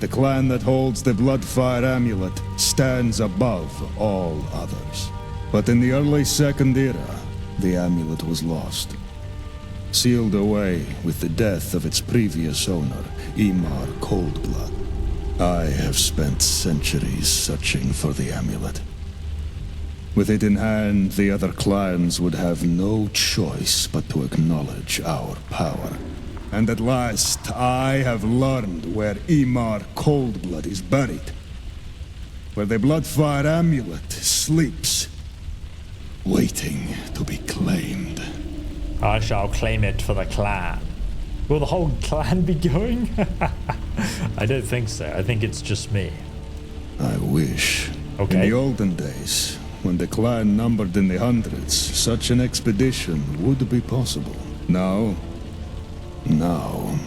S5: the clan that holds the Bloodfire Amulet stands above all others. But in the early Second Era, the amulet was lost. Sealed away with the death of its previous owner, Aemar Coldblood. I have spent centuries searching for the amulet. With it in hand, the other clans would have no choice but to acknowledge our power. And at last, I have learned where Aemar Coldblood is buried. Where the Bloodfire Amulet sleeps, waiting to be claimed.
S1: I shall claim it for the clan. Will the whole clan be going? I don't think so. I think it's just me.
S5: I wish.
S1: Okay.
S5: In the olden days, when the clan numbered in the hundreds, such an expedition would be possible. Now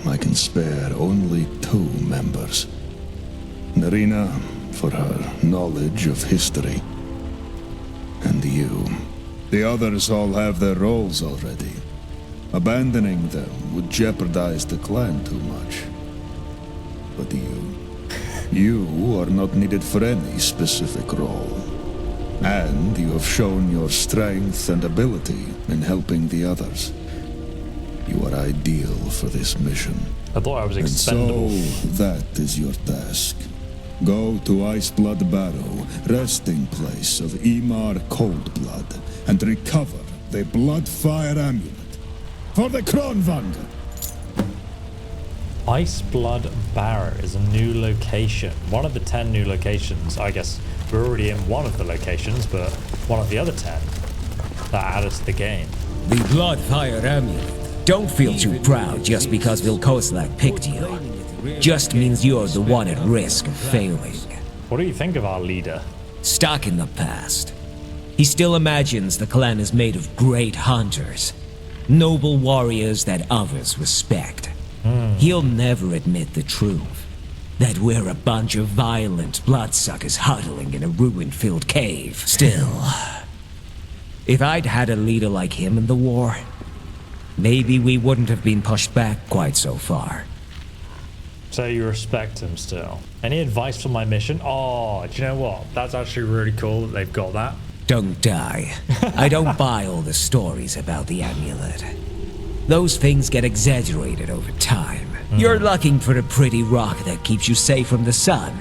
S5: I can spare only 2 members. Nerina, for her knowledge of history. And you. The others all have their roles already. Abandoning them would jeopardize the clan too much. But you are not needed for any specific role. And you have shown your strength and ability in helping the others. You are ideal for this mission.
S1: I thought I was expendable.
S5: And so, that is your task. Go to Iceblood Barrow, resting place of Aemar Coldblood, and recover the Bloodfire Amulet. For the Kronvanger!
S1: Iceblood Barrow is a new location. One of the 10 new locations. I guess we're already in one of the locations, but one of the other 10 that added to the game.
S7: The Bloodfire Amulet. Don't feel too proud just because Vilkoslak picked you. Just means you're the one at risk of failing.
S1: What do you think of our leader?
S7: Stuck in the past. He still imagines the clan is made of great hunters. Noble warriors that others respect. He'll never admit the truth. That we're a bunch of violent bloodsuckers huddling in a ruin-filled cave. Still, if I'd had a leader like him in the war, maybe we wouldn't have been pushed back quite so far.
S1: So you respect him still. Any advice for my mission? Oh, do you know what? That's actually really cool that they've got that.
S7: Don't die. I don't buy all the stories about the amulet. Those things get exaggerated over time. You're looking for a pretty rock that keeps you safe from the sun.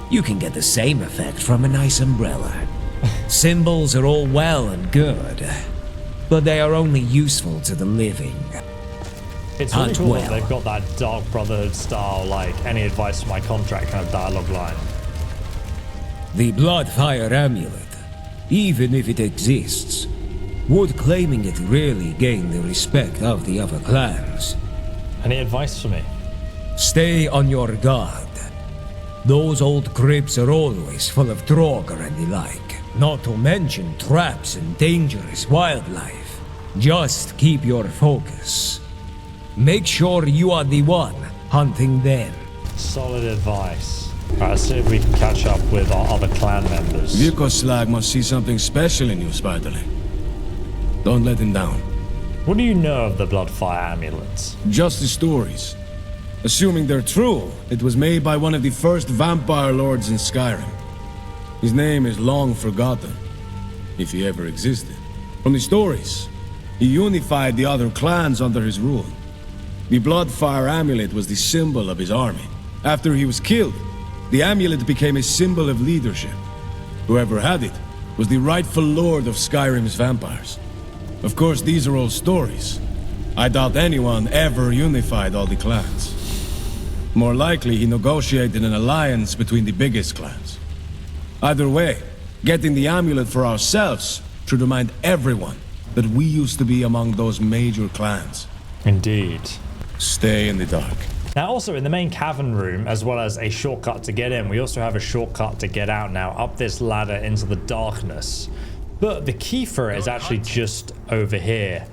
S7: You can get the same effect from a nice umbrella. Symbols are all well and good, but they are only useful to the living.
S1: It's really cool that they've got that Dark Brotherhood style, like, any advice for my contract kind of dialogue line.
S7: The Bloodfire Amulet, even if it exists, would claiming it really gain the respect of the other clans?
S1: Any advice for me?
S7: Stay on your guard. Those old crypts are always full of Draugr and the like. Not to mention traps and dangerous wildlife. Just keep your focus. Make sure you are the one hunting them.
S1: Solid advice. Alright, let's see if we can catch up with our other clan members.
S8: Slag must see something special in you, Spiderling. Don't let him down.
S1: What do you know of the Bloodfire Amulet?
S8: Just the stories. Assuming they're true, it was made by one of the first vampire lords in Skyrim. His name is long forgotten, if he ever existed. From the stories, he unified the other clans under his rule. The Bloodfire Amulet was the symbol of his army. After he was killed, the amulet became a symbol of leadership. Whoever had it was the rightful lord of Skyrim's vampires. Of course, these are all stories. I doubt anyone ever unified all the clans. More likely, he negotiated an alliance between the biggest clans. Either way, getting the amulet for ourselves should remind everyone that we used to be among those major clans.
S1: Indeed.
S8: Stay in the dark.
S1: Now also in the main cavern room, as well as a shortcut to get in, we also have a shortcut to get out now up this ladder into the darkness. But the key for it is actually just over here.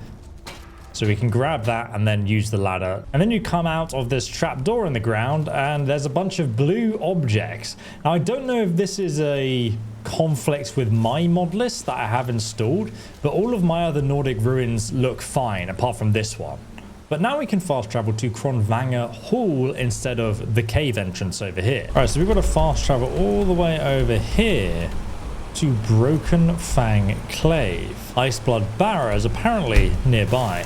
S1: So we can grab that and then use the ladder. And then you come out of this trapdoor in the ground and there's a bunch of blue objects. Now I don't know if this is a conflict with my mod list that I have installed, but all of my other Nordic ruins look fine apart from this one. But now we can fast travel to Kronvanger Hall instead of the cave entrance over here. All right, so we've got to fast travel all the way over here to Broken Fang Clave. Iceblood Barrow is apparently nearby.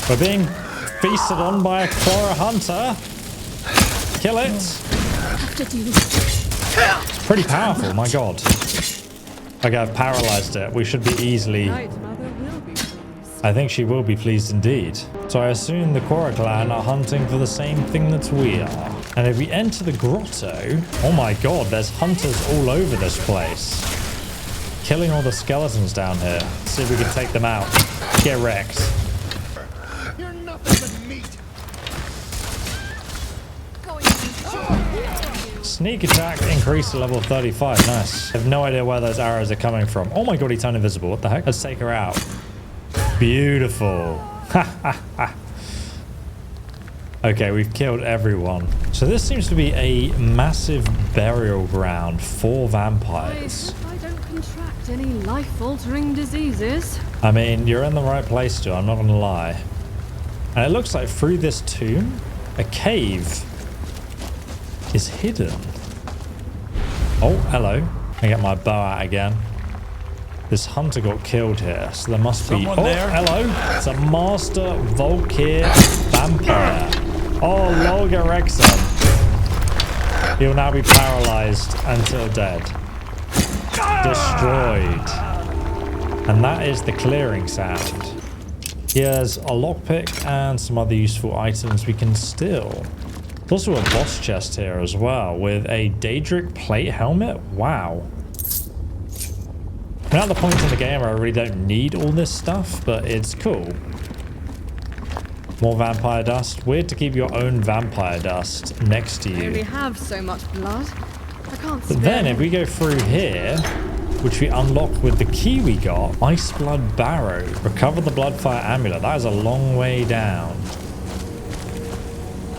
S1: We're being feasted on by a Chlora Hunter. Kill it. It's pretty powerful, my god. Okay, I've paralyzed it. We should be easily... I think she will be pleased indeed. So I assume the Chlora clan are hunting for the same thing that we are. And if we enter the grotto... Oh my god, there's hunters all over this place. Killing all the skeletons down here. Let's see if we can take them out. Get wrecked.
S2: You're nothing but meat.
S1: Sneak attack increased to level 35. Nice. I have no idea where those arrows are coming from. Oh my god, he turned invisible. What the heck? Let's take her out. Beautiful. Okay, we've killed everyone. So this seems to be a massive burial ground for vampires.
S4: I don't contract any life-altering diseases.
S1: I mean, you're in the right place, Joe. I'm not going to lie. And it looks like through this tomb, a cave is hidden. Oh, hello. I get my bow out again. This hunter got killed here, so there must be... Oh, hello. It's a Master Volkir vampire. Oh, Lolga Rexon. He'll now be paralyzed until dead. Destroyed. And that is the clearing sound. Here's a lockpick and some other useful items we can steal. There's also a boss chest here as well with a Daedric plate helmet. Wow. Now at the point in the game where I really don't need all this stuff, but it's cool. More vampire dust. Weird to keep your own vampire dust next to
S4: I only
S1: you.
S4: have so much blood. I can't
S1: But then if we go through here, which we unlock with the key we got, Iceblood Barrow. Recover the Bloodfire Amulet. That is a long way down.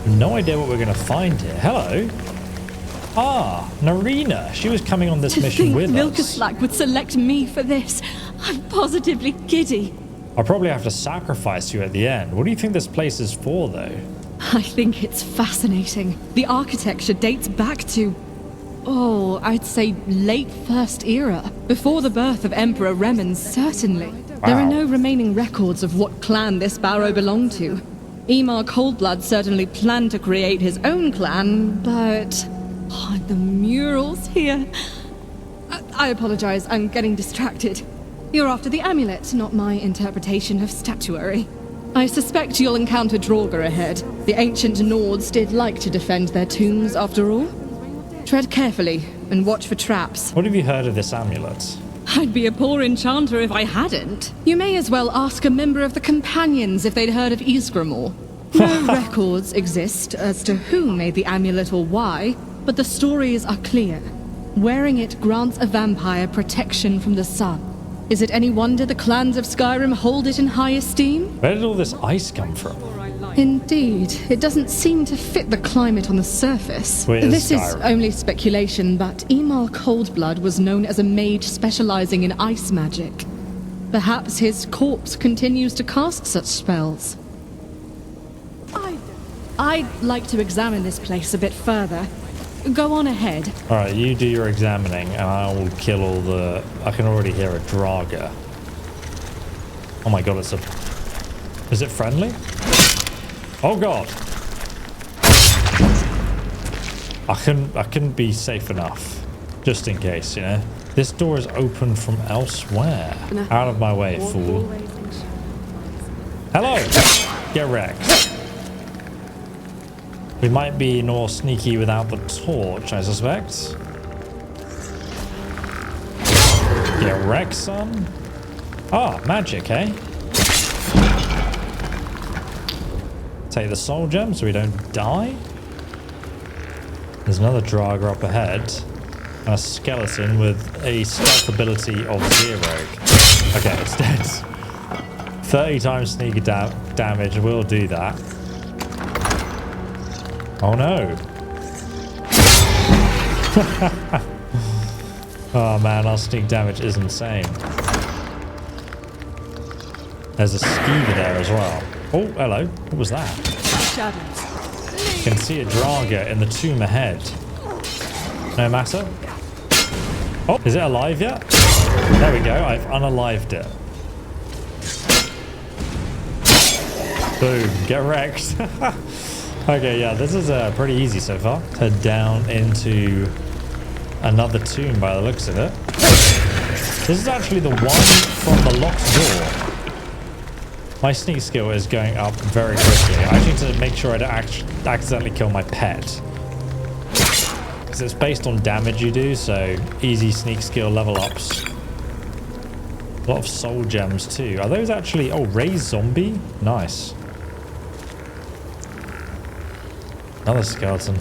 S1: No idea what we're going to find here. Hello. Ah, Narina. She was coming on this mission with us.
S9: Vilkaslag would select me for this. I'm positively giddy.
S1: I'll probably have to sacrifice you at the end. What do you think this place is for, though?
S9: I think it's fascinating. The architecture dates back to, I'd say late First Era. Before the birth of Emperor Remen, certainly. There are no remaining records of what clan this Barrow belonged to. Aemar Coldblood certainly planned to create his own clan, but... the murals here. I apologize, I'm getting distracted. You're after the amulet, not my interpretation of statuary. I suspect you'll encounter Draugr ahead. The ancient Nords did like to defend their tombs, after all. Tread carefully and watch for traps.
S1: What have you heard of this amulet?
S9: I'd be a poor enchanter if I hadn't. You may as well ask a member of the Companions if they'd heard of Ysgramor. No records exist as to who made the amulet or why, but the stories are clear. Wearing it grants a vampire protection from the sun. Is it any wonder the clans of Skyrim hold it in high esteem?
S1: Where did all this ice come from?
S9: Indeed, it doesn't seem to fit the climate on the surface.
S1: Wait,
S9: This is
S1: Skyrim?
S9: only speculation, but Aemar Coldblood was known as a mage specializing in ice magic. Perhaps his corpse continues to cast such spells. I'd like to examine this place a bit further. Go on ahead.
S1: Alright, you do your examining and I will kill all the... I can already hear a Draga. Oh my god, it's a... Is it friendly? Oh god! I couldn't be safe enough. Just in case, you know? This door is open from elsewhere. Out of my way, fool. Hello! Get wrecked. We might be more sneaky without the torch, I suspect. Get wrecked, son. Ah, magic, eh? Take the soul gem so we don't die. There's another Draga up ahead. And a skeleton with a stealth ability of 0. Okay, it's dead. 30 times sneaky damage will do that. Oh no. Oh man, our sneak damage is insane. There's a skeever there as well. Oh, hello. What was that? You can see a Draga in the tomb ahead. No matter. Oh, is it alive yet? There we go. I've unalived it. Boom. Get wrecked. Okay, yeah, this is pretty easy so far. Head down into another tomb by the looks of it. This is actually the one from the locked door. My sneak skill is going up very quickly. I need to make sure I don't accidentally kill my pet. Because it's based on damage you do, so easy sneak skill level ups. A lot of soul gems too. Are those actually... Oh, raised zombie? Nice. Another skeleton.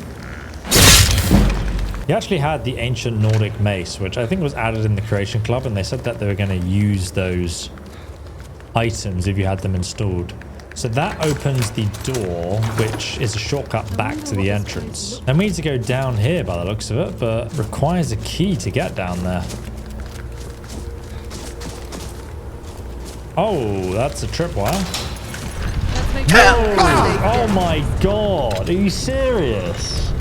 S1: He actually had the ancient Nordic mace, which I think was added in the Creation Club, and they said that they were going to use those items if you had them installed. So that opens the door, which is a shortcut back to the entrance. And we need to go down here by the looks of it, but requires a key to get down there. Oh, that's a tripwire. Oh my god, are you serious?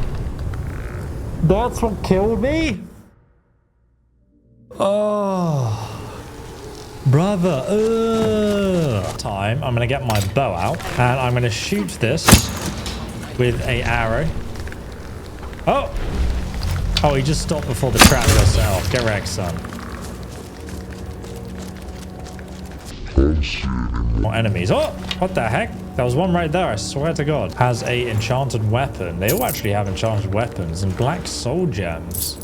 S1: That's what killed me? Oh, brother. Time, I'm gonna get my bow out and I'm gonna shoot this with an arrow. Oh, he just stopped before the trap got set off. Get wrecked, son. More enemies. Oh, what the heck? There was one right there, I swear to God. Has a enchanted weapon. They all actually have enchanted weapons and black soul gems.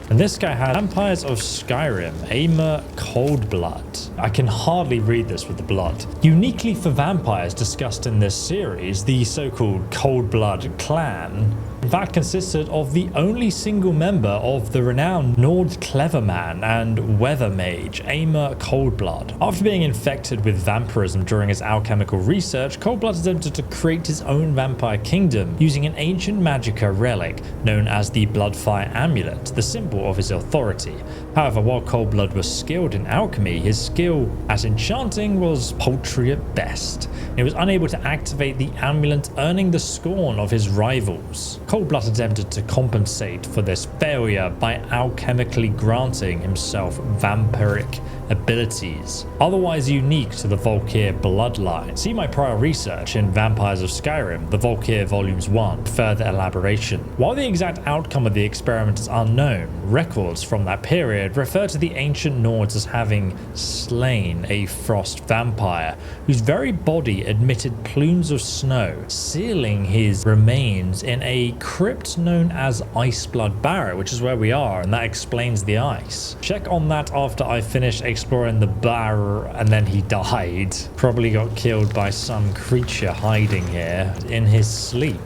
S1: And this guy had Vampires of Skyrim, Aemar Coldblood. I can hardly read this with the blood. Uniquely for vampires discussed in this series, the so-called Coldblood clan, in fact, consisted of the only single member of the renowned Nord Cleverman and Weather Mage, Aemar Coldblood. After being infected with vampirism during his alchemical research, Coldblood attempted to create his own vampire kingdom using an ancient magicka relic known as the Bloodfire Amulet, the symbol of his authority. However, while Coldblood was skilled in alchemy, his skill at enchanting was paltry at best. He was unable to activate the amulet, earning the scorn of his rivals. Coldblood attempted to compensate for this failure by alchemically granting himself vampiric abilities, otherwise unique to the Valkyr bloodline. See my prior research in Vampires of Skyrim, the Valkyr Volumes 1, further elaboration. While the exact outcome of the experiment is unknown, records from that period refer to the ancient Nords as having slain a frost vampire, whose very body emitted plumes of snow, sealing his remains in a crypt known as Iceblood Barrow, which is where we are, and that explains the ice. Check on that after I finished exploring the Barrow, and then he died. Probably got killed by some creature hiding here in his sleep.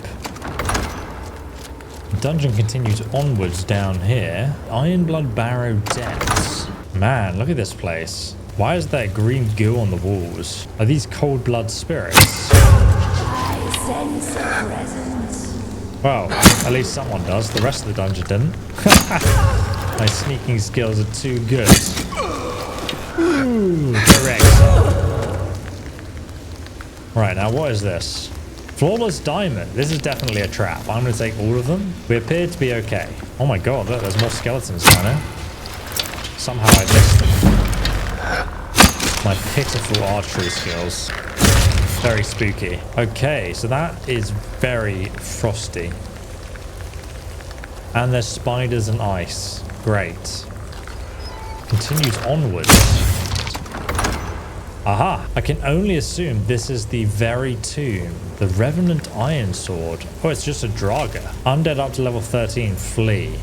S1: The dungeon continues onwards down here. Ironblood Barrow Depths. Man, look at this place. Why is there green goo on the walls? Are these Coldblood spirits?
S10: I sense a presence.
S1: Well, at least someone does. The rest of the dungeon didn't. My sneaking skills are too good. Ooh, correct. Right, now what is this? Flawless diamond. This is definitely a trap. I'm going to take all of them. We appear to be okay. Oh my god, look, there's more skeletons down there. Somehow I missed them. My pitiful archery skills. Very spooky. Okay, so that is very frosty. And there's spiders and ice. Great. Continues onwards. Aha! I can only assume this is the very tomb. The Revenant Iron Sword. Oh, it's just a Draga. Undead up to level 13, flee.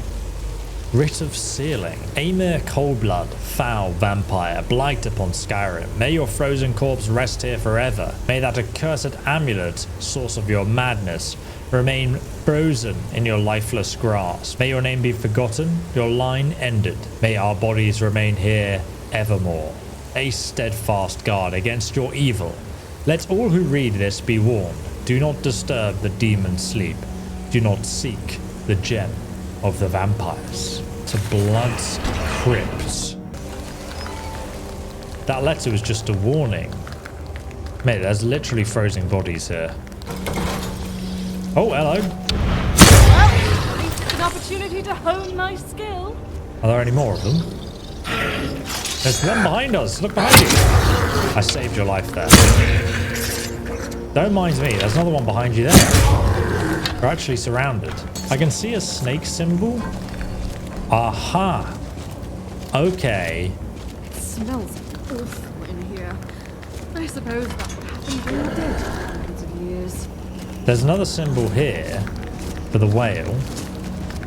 S1: Writ of Sealing. Aemar Coldblood, foul vampire, blight upon Skyrim. May your frozen corpse rest here forever. May that accursed amulet, source of your madness, remain frozen in your lifeless grass. May your name be forgotten, your line ended. May our bodies remain here evermore. A steadfast guard against your evil. Let all who read this be warned. Do not disturb the demon's sleep. Do not seek the gem of the vampires. To Blood's Crypt. That letter was just a warning. Mate, there's literally frozen bodies here. Oh, hello.
S4: Well, at least it's an opportunity to hone my skill.
S1: Are there any more of them? There's one behind us. Look behind you. I saved your life there. Don't mind me. There's another one behind you there. We're actually surrounded. I can see a snake symbol. Aha. Okay.
S4: It smells awful in here. I suppose that would happen during the dead hundreds of years.
S1: There's another symbol here for the whale.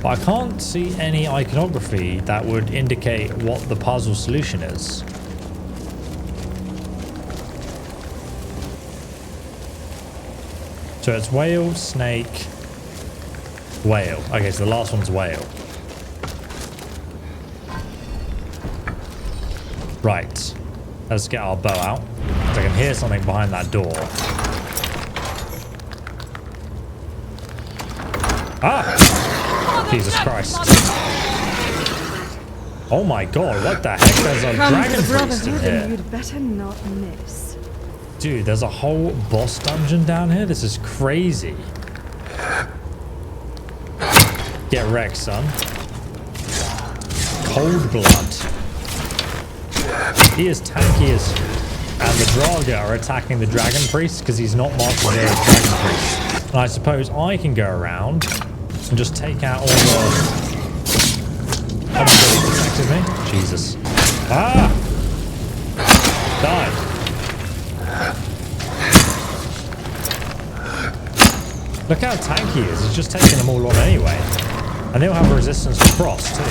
S1: But I can't see any iconography that would indicate what the puzzle solution is. So it's whale, snake, whale. Okay, so the last one's whale. Right. Let's get our bow out. I can hear something behind that door. Ah! Jesus Christ. Oh my god, what the heck? There's a dragon priest in here.
S4: You'd better not miss.
S1: Dude, there's a whole boss dungeon down here. This is crazy. Get wrecked, son. Coldblood. He is tanky as... And the Draga are attacking the dragon priest because he's not marked as a dragon priest. And I suppose I can go around and just take out all the... Oh my god, he protected me. Jesus. Ah! Die. Look how tanky he is. He's just taking them all on anyway. And they'll have resistance to frost too.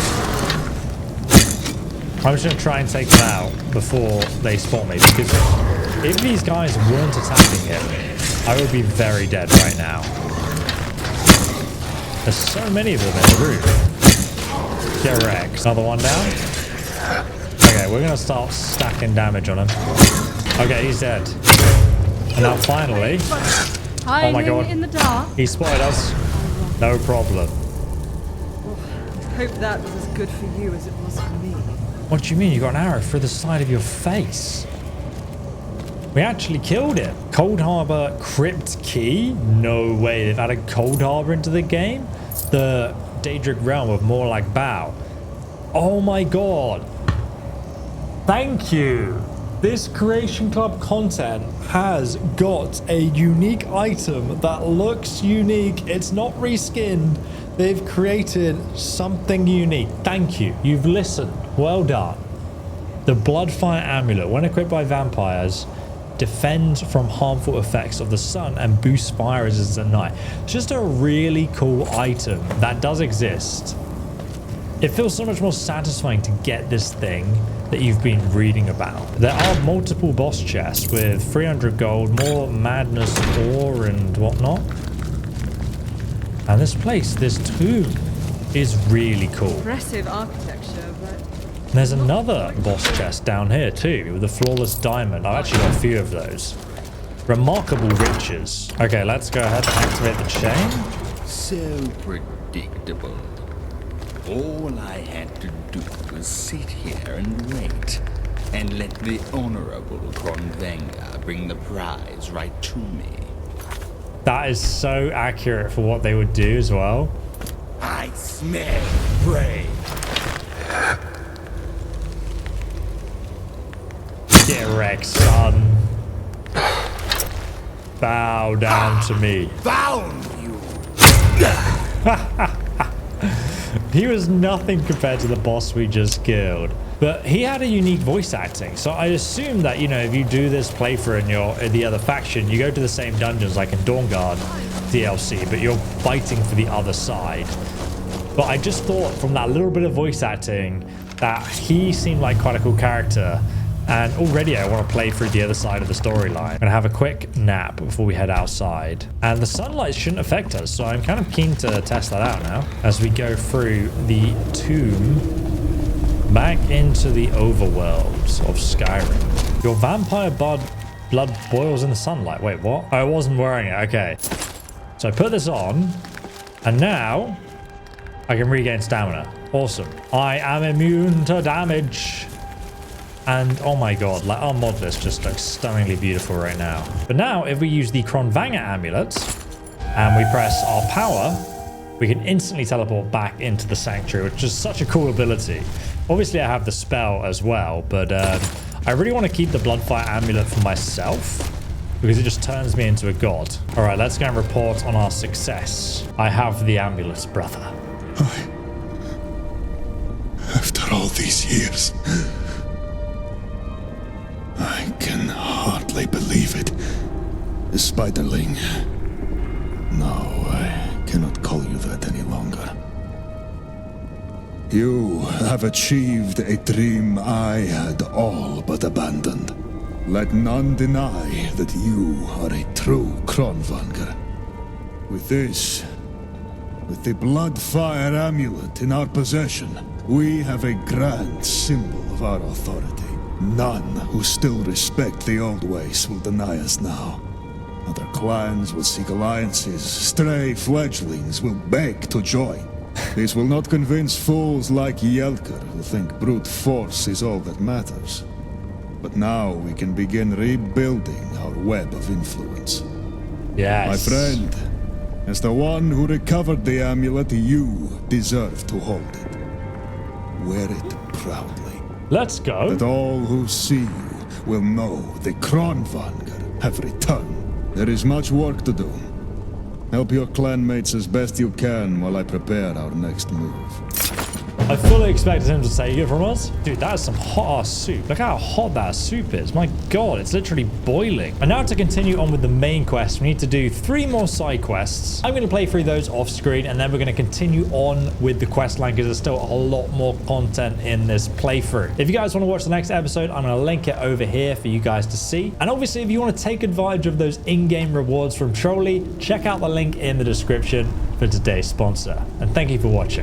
S1: I'm just going to try and take them out before they spot me, because if these guys weren't attacking him, I would be very dead right now. There's so many of them in the room. Get wrecked. Another one down. Okay, we're going to start stacking damage on him. Okay, he's dead. And now finally... Oh my god.
S4: In the dark.
S1: He spotted us. No problem.
S4: I hope that was as good for you as it was for me.
S1: What do you mean? You got an arrow through the side of your face. We actually killed him. Cold Harbor Crypt Key? No way they've added Cold Harbor into the game. The Daedric Realm of more like Bow. Oh my god. Thank you. This Creation Club content has got a unique item that looks unique. It's not reskinned. They've created something unique. Thank you. You've listened. Well done. The Bloodfire Amulet. When equipped by vampires, defend from harmful effects of the sun, and boost fire resistance at night. It's just a really cool item that does exist. It feels so much more satisfying to get this thing that you've been reading about. There are multiple boss chests with 300 gold, more madness ore and whatnot. And this place, this tomb, is really cool.
S4: Impressive architecture, but...
S1: There's another boss chest down here too, with a flawless diamond. I've actually got a few of those. Remarkable riches. Okay, let's go ahead and activate the chain.
S11: So predictable. All I had to do was sit here and wait, and let the honorable Kronvenga bring the prize right to me.
S1: That is so accurate for what they would do as well.
S11: I smell prey.
S1: Get wrecked, son. Bow down to me.
S11: Found you!
S1: He was nothing compared to the boss we just killed. But he had a unique voice acting, so I assume that, you know, if you do this playthrough and you're in the other faction, you go to the same dungeons like in Dawnguard DLC, but you're fighting for the other side. But I just thought from that little bit of voice acting that he seemed like quite a cool character. And already I want to play through the other side of the storyline. I'm going to have a quick nap before we head outside. And the sunlight shouldn't affect us, so I'm kind of keen to test that out now. As we go through the tomb, back into the overworld of Skyrim. Your vampire blood boils in the sunlight. Wait, what? I wasn't wearing it. Okay. So I put this on, and now I can regain stamina. Awesome. I am immune to damage. And oh my god, like our mod list just looks stunningly beautiful right now. But now if we use the Kronvenga Amulet and we press our power, we can instantly teleport back into the sanctuary, which is such a cool ability. Obviously I have the spell as well, but I really want to keep the Bloodfire Amulet for myself because it just turns me into a god. All right, let's go and report on our success. I have the amulet, brother.
S5: After all these years, I can hardly believe it. A spiderling. No, I cannot call you that any longer. You have achieved a dream I had all but abandoned. Let none deny that you are a true Kronvanger. With this, with the Bloodfire Amulet in our possession, we have a grand symbol of our authority. None who still respect the old ways will deny us now. Other clans will seek alliances, stray fledglings will beg to join. This will not convince fools like Yelker who think brute force is all that matters. But now we can begin rebuilding our web of influence.
S1: Yes.
S5: My friend, as the one who recovered the amulet, you deserve to hold it. Wear it proudly.
S1: Let's go.
S5: That all who see you will know the Kronvanger have returned. There is much work to do. Help your clanmates as best you can while I prepare our next move.
S1: I fully expected him to take it from us. Dude, that is some hot-ass soup. Look how hot that soup is. My god, it's literally boiling. And now to continue on with the main quest, we need to do 3 more side quests. I'm going to play through those off screen, and then we're going to continue on with the quest line because there's still a lot more content in this playthrough. If you guys want to watch the next episode, I'm going to link it over here for you guys to see. And obviously, if you want to take advantage of those in-game rewards from Trolley, check out the link in the description for today's sponsor. And thank you for watching.